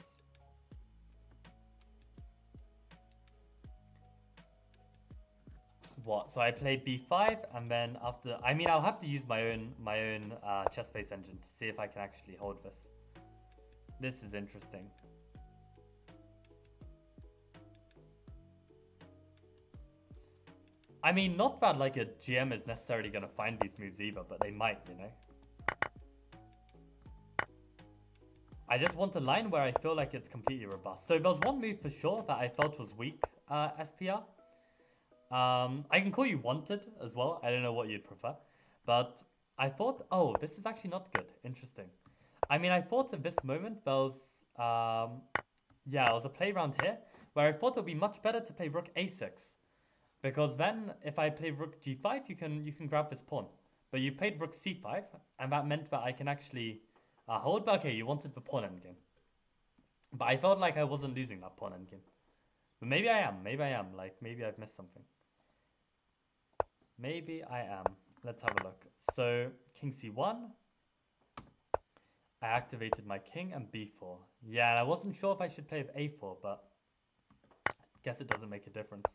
What? So I played b5, and then after, I mean, I'll have to use my own chess base engine to see if I can actually hold this. This is interesting. I mean, not that like a GM is necessarily going to find these moves either, but they might, you know. I just want a line where I feel like it's completely robust. So there's one move for sure that I felt was weak, SPR. I can call you wanted as well. I don't know what you'd prefer. But I thought, oh, this is actually not good. Interesting. I mean, I thought at this moment there was, yeah, there was a play around here where I thought it would be much better to play rook a6. Because then if I play rook g5, you can grab this pawn. But you played rook c5, and that meant that I can actually hold. But okay, you wanted the pawn endgame. But I felt like I wasn't losing that pawn endgame. But maybe I am. Maybe I am. Like, maybe I've missed something. Maybe I am. Let's have a look. So, king c1. I activated my king and b4. Yeah, and I wasn't sure if I should play with a4, but I guess it doesn't make a difference.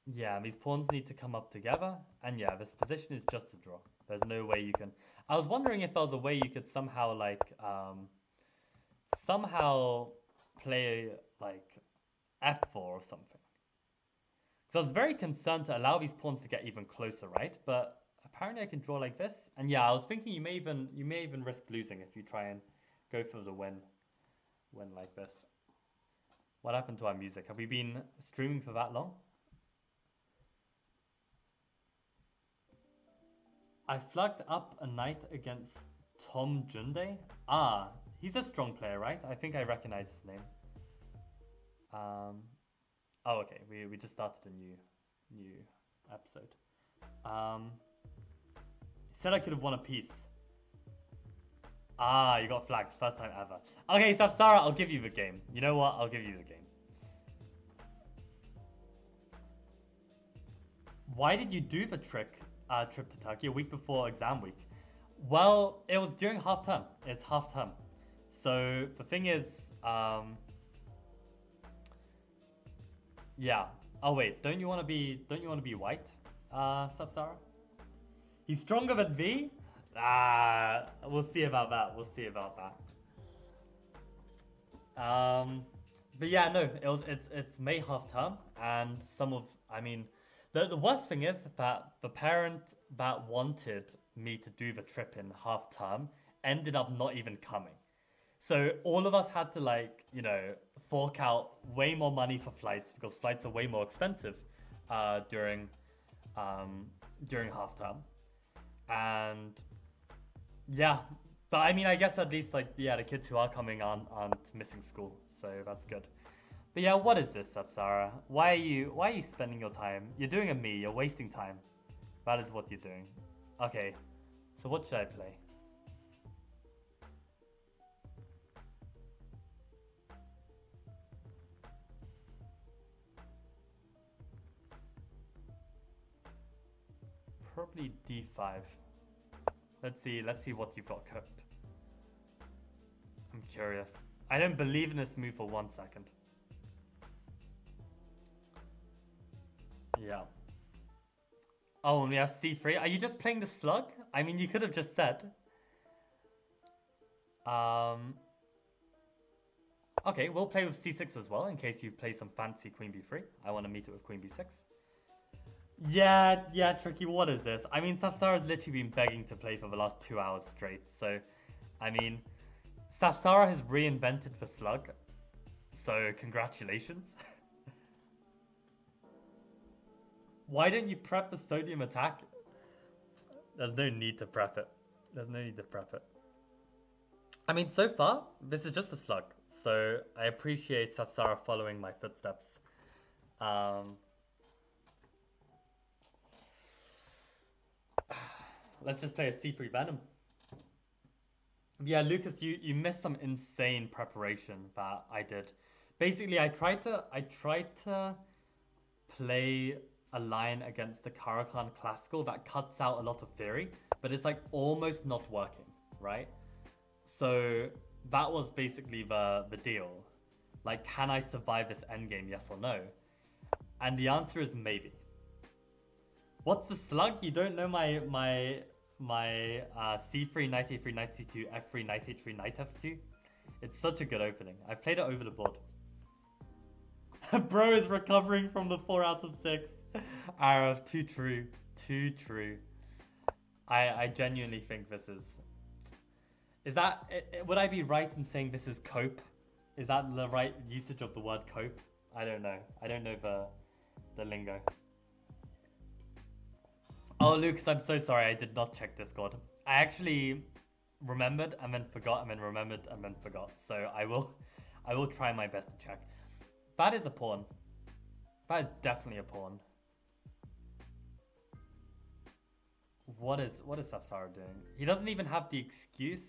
Yeah, these pawns need to come up together. And yeah, this position is just a draw. There's no way you can... I was wondering if there was a way you could somehow, like, somehow play, like, f4 or something. So I was very concerned to allow these pawns to get even closer, right? But apparently I can draw like this. And yeah, I was thinking you may even risk losing if you try and go for the win like this. What happened to our music? Have we been streaming for that long? I flagged up a knight against Tom Junde. Ah, he's a strong player, right? I think I recognize his name. Oh, okay. We just started a new episode. He said I could have won a piece. Ah, you got flagged. First time ever. Okay, Sapsara, I'll give you the game. You know what? I'll give you the game. Why did you do the trip to Turkey a week before exam week? Well, it was during half term. It's half term. So the thing is, yeah. Oh wait, don't you want to be white, Sapsara? He's stronger than me? Ah, we'll see about that. We'll see about that. But yeah, no, it's May half term, and I mean, the worst thing is that the parent that wanted me to do the trip in half term ended up not even coming. So all of us had to like, fork out way more money for flights because flights are way more expensive during during half term. And yeah, but I mean, I guess at least like yeah, the kids who are coming aren't missing school, so that's good. But yeah, what is this, Sapsara? Why are you spending your time? You're doing a me. You're wasting time. That is what you're doing. Okay, so what should I play? Probably d5. Let's see what you've got cooked. I'm curious. I don't believe in this move for 1 second. Yeah. Oh, and we have c3. Are you just playing the slug? I mean, you could have just said. Um. Okay, we'll play with c6 as well in case you play some fancy queen b3. I want to meet it with queen b6. Yeah, Tricky, what is this? I mean, Sapsara's literally been begging to play for the last 2 hours straight, so, I mean, Sapsara has reinvented the slug, so congratulations. Why don't you prep the sodium attack? There's no need to prep it. There's no need to prep it. I mean, so far, this is just a slug, so I appreciate Sapsara following my footsteps. Um, let's just play a C3 Venom. Yeah, Lucas, you missed some insane preparation that I did. Basically, I tried to play a line against the Caracan Classical that cuts out a lot of theory, but it's like almost not working, right? So that was basically the deal. Like, can I survive this endgame? Yes or no? And the answer is maybe. What's the slug? You don't know my C3 knight A3 knight C2 F3 knight H3 knight F2? It's such a good opening. I played it over the board. Bro is recovering from the 4 out of 6. Arav, too true. Too true. I genuinely think this is... Is that... Would I be right in saying this is cope? Is that the right usage of the word cope? I don't know. I don't know the lingo. Oh, Lucas, I'm so sorry. I did not check Discord. I actually remembered and then forgot and then remembered and then forgot. So I will try my best to check. That is a pawn. That is definitely a pawn. What is Sapsara doing? He doesn't even have the excuse.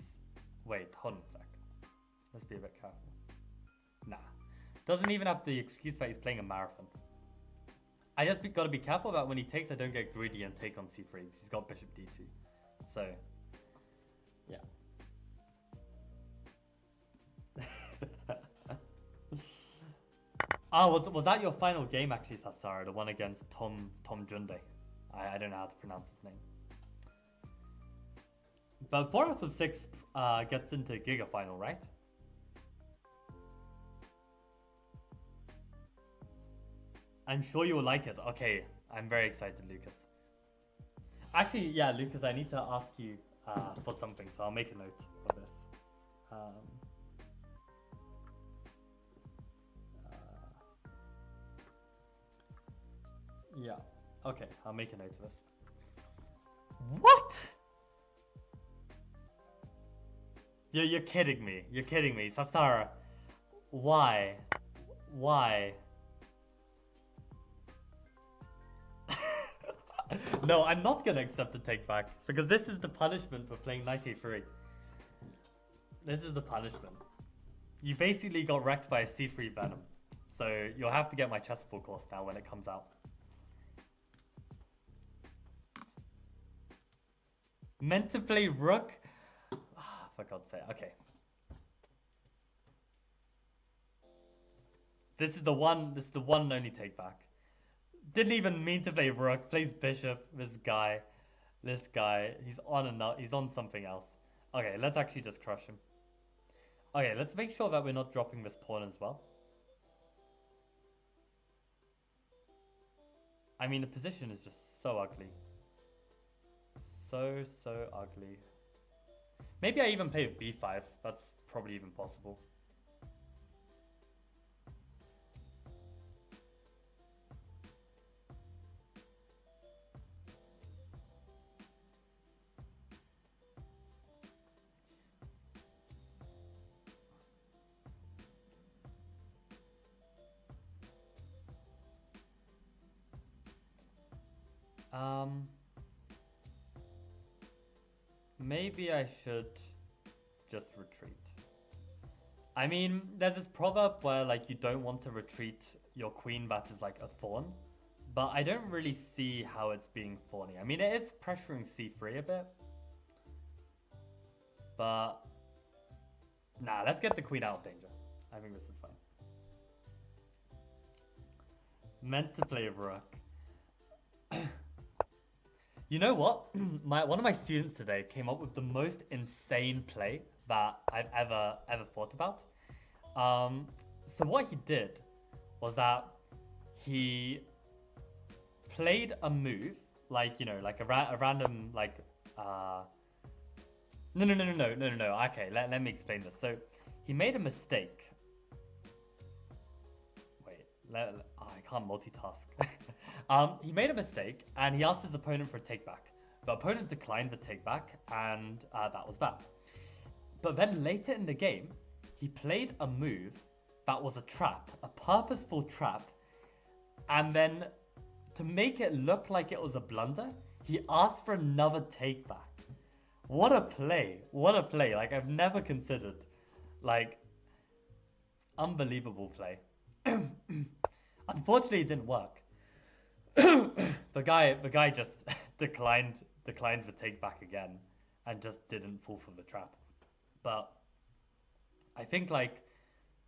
Wait, hold on a sec. Let's be a bit careful. Nah. Doesn't even have the excuse that he's playing a marathon. I just gotta be careful that when he takes, I don't get greedy and take on C3. He's got bishop D2. So, yeah. Ah, was that your final game actually, Sapsara? The one against Tom Junde? I don't know how to pronounce his name. But 4 out of 6 gets into Giga final, right? I'm sure you will like it. Okay, I'm very excited, Lucas. Actually, yeah, Lucas, I need to ask you for something, so I'll make a note of this. Yeah, okay, I'll make a note of this. What? You're kidding me. You're kidding me. Sapsara, why? Why? No, I'm not gonna accept the take back because this is the punishment for playing knight a3. This is the punishment. You basically got wrecked by a c3 Venom, so you'll have to get my chessable course now when it comes out. Meant to play rook? For God's sake. Okay. This is the one and only take back. Didn't even mean to play rook. Plays bishop. This guy, he's on something else. Okay, let's actually just crush him. Okay, let's make sure that we're not dropping this pawn as well. I mean, the position is just so ugly. So ugly. Maybe I even play with b5. That's probably even possible. Maybe I should just retreat. I mean, there's this proverb where like you don't want to retreat your queen that is like a thorn, but I don't really see how it's being thorny. I mean, it is pressuring c3 a bit, but nah, let's get the queen out of danger. I think this is fine. Meant to play rook. You know what? One of my students today came up with the most insane play that I've ever thought about. So what he did was that he played a move, like, you know, like a random, like, no. Okay, let me explain this. So he made a mistake. Wait, I can't multitask. He made a mistake and he asked his opponent for a take back. The opponent declined the take back and that was that. But then later in the game, he played a move that was a trap, a purposeful trap And then to make it look like it was a blunder, he asked for another take back. What a play. What a play. Like, I've never considered. Like, unbelievable play. Unfortunately, it didn't work. The guy just declined the take back again and just didn't fall for the trap. But I think, like,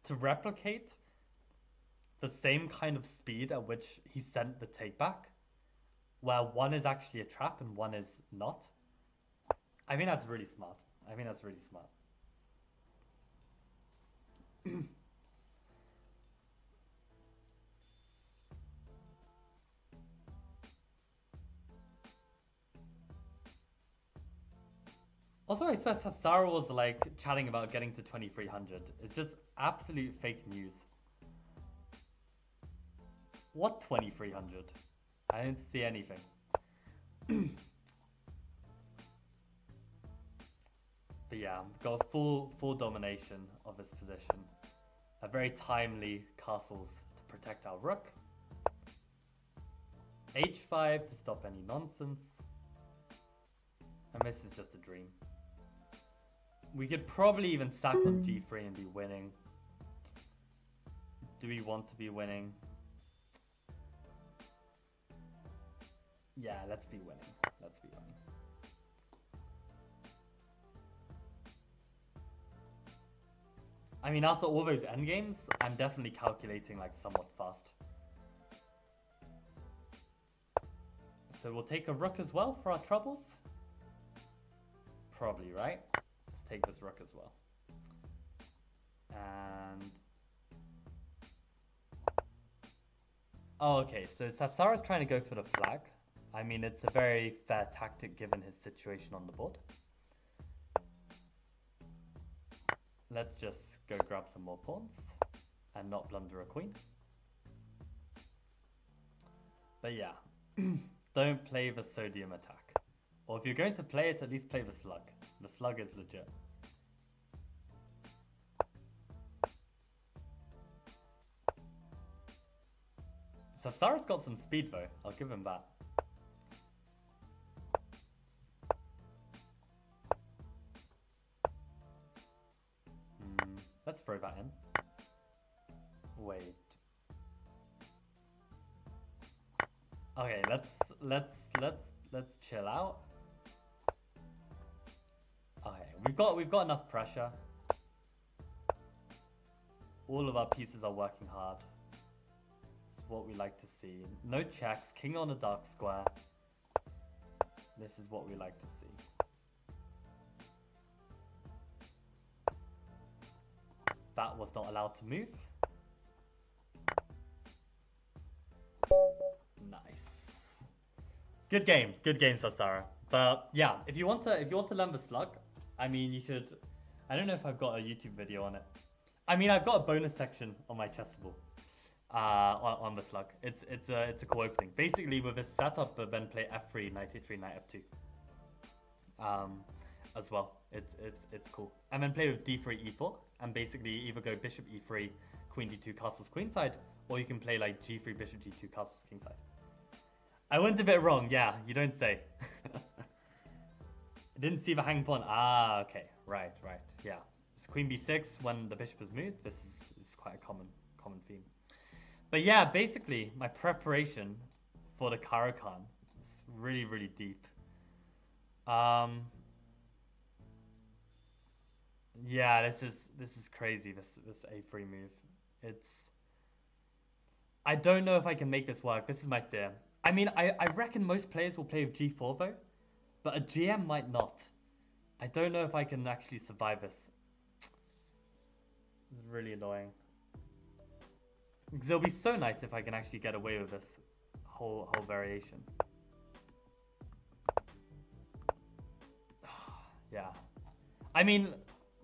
to replicate the same kind of speed at which he sent the take back, where one is actually a trap and one is not, I think that's really smart. I think that's really smart. Also, I swear Sapsara was like chatting about getting to 2300. It's just absolute fake news. What 2300? I didn't see anything. But yeah, got full domination of this position. A very timely castles to protect our rook. H5 to stop any nonsense. And this is just a dream. We could probably even sack on G3 and be winning. Do we want to be winning? Yeah, let's be winning. Let's be winning. I mean, after all those endgames, I'm definitely calculating like somewhat fast. So we'll take a rook as well for our troubles. Probably, right? Let's take this rook as well. And... oh, okay, so Sapsara's trying to go for the flag. I mean, it's a very fair tactic given his situation on the board. Let's just go grab some more pawns and not blunder a queen. But yeah, don't play the sodium attack. Or if you're going to play it, at least play the slug. The slug is legit. Sapsara's got some speed though, I'll give him that. Let's throw that in. Wait. Okay, let's chill out. Okay, we've got enough pressure. All of our pieces are working hard. It's what we like to see. No checks, king on a dark square. This is what we like to see. That was not allowed to move. Nice. Good game, Sapsara. But yeah, if you want to learn the slug, I mean, you should. I don't know if I've got a YouTube video on it. I mean, I've got a bonus section on my chessable on the slug. It's a cool opening. Basically, with this setup, but then play f3, knight a3, knight f2. As well, it's cool. And then play with d3, e4, and basically either go bishop e3, queen d2, castles queenside, or you can play like g3, bishop g2, castles kingside. I went a bit wrong, yeah, you don't say. I didn't see the hang pawn. Ah, okay, right, yeah. It's queen b6 when the bishop is moved. This is quite a common theme. But yeah, basically my preparation for the Caro-Kann is really deep. Yeah, this is crazy. This a3 move. I don't know if I can make this work. This is my fear. I mean, I reckon most players will play with g4 though, but a GM might not. I don't know if I can actually survive this. It's really annoying. Because it'll be so nice if I can actually get away with this whole variation. Yeah. I mean,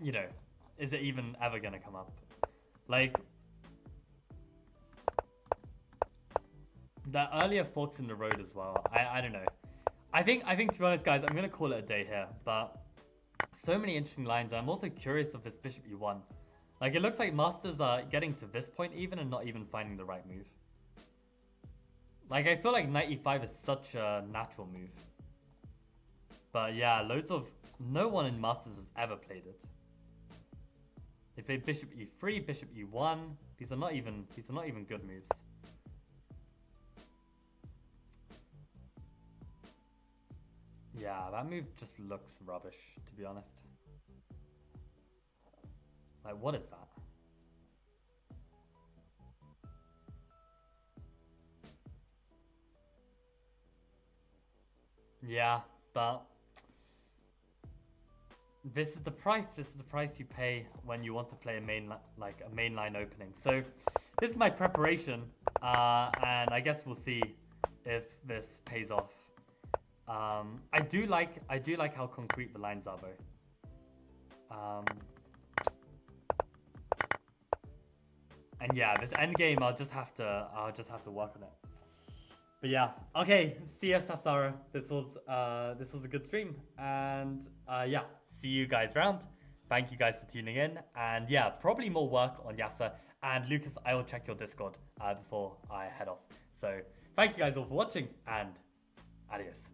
you know, is it even ever gonna come up? Like, the earlier forks in the road as well. I don't know. I think to be honest, guys, I'm gonna call it a day here. But so many interesting lines. I'm also curious of this bishop e1. Like, it looks like masters are getting to this point even and not even finding the right move. Like, I feel like knight e5 is such a natural move. But yeah, no one in Masters has ever played it. They played bishop e3, bishop e1. These are not even good moves. Yeah, that move just looks rubbish, to be honest. Like, what is that? Yeah, but this is the price. This is the price you pay when you want to play a mainline opening. So this is my preparation, and I guess we'll see if this pays off. I do like how concrete the lines are, though. And yeah, this end game, I'll just have to work on it. But yeah, okay. See ya, Sapsara. This was a good stream, and yeah, see you guys around. Thank you guys for tuning in, and yeah, probably more work on Yasa and Lucas. I will check your Discord before I head off. So thank you guys all for watching, and adios.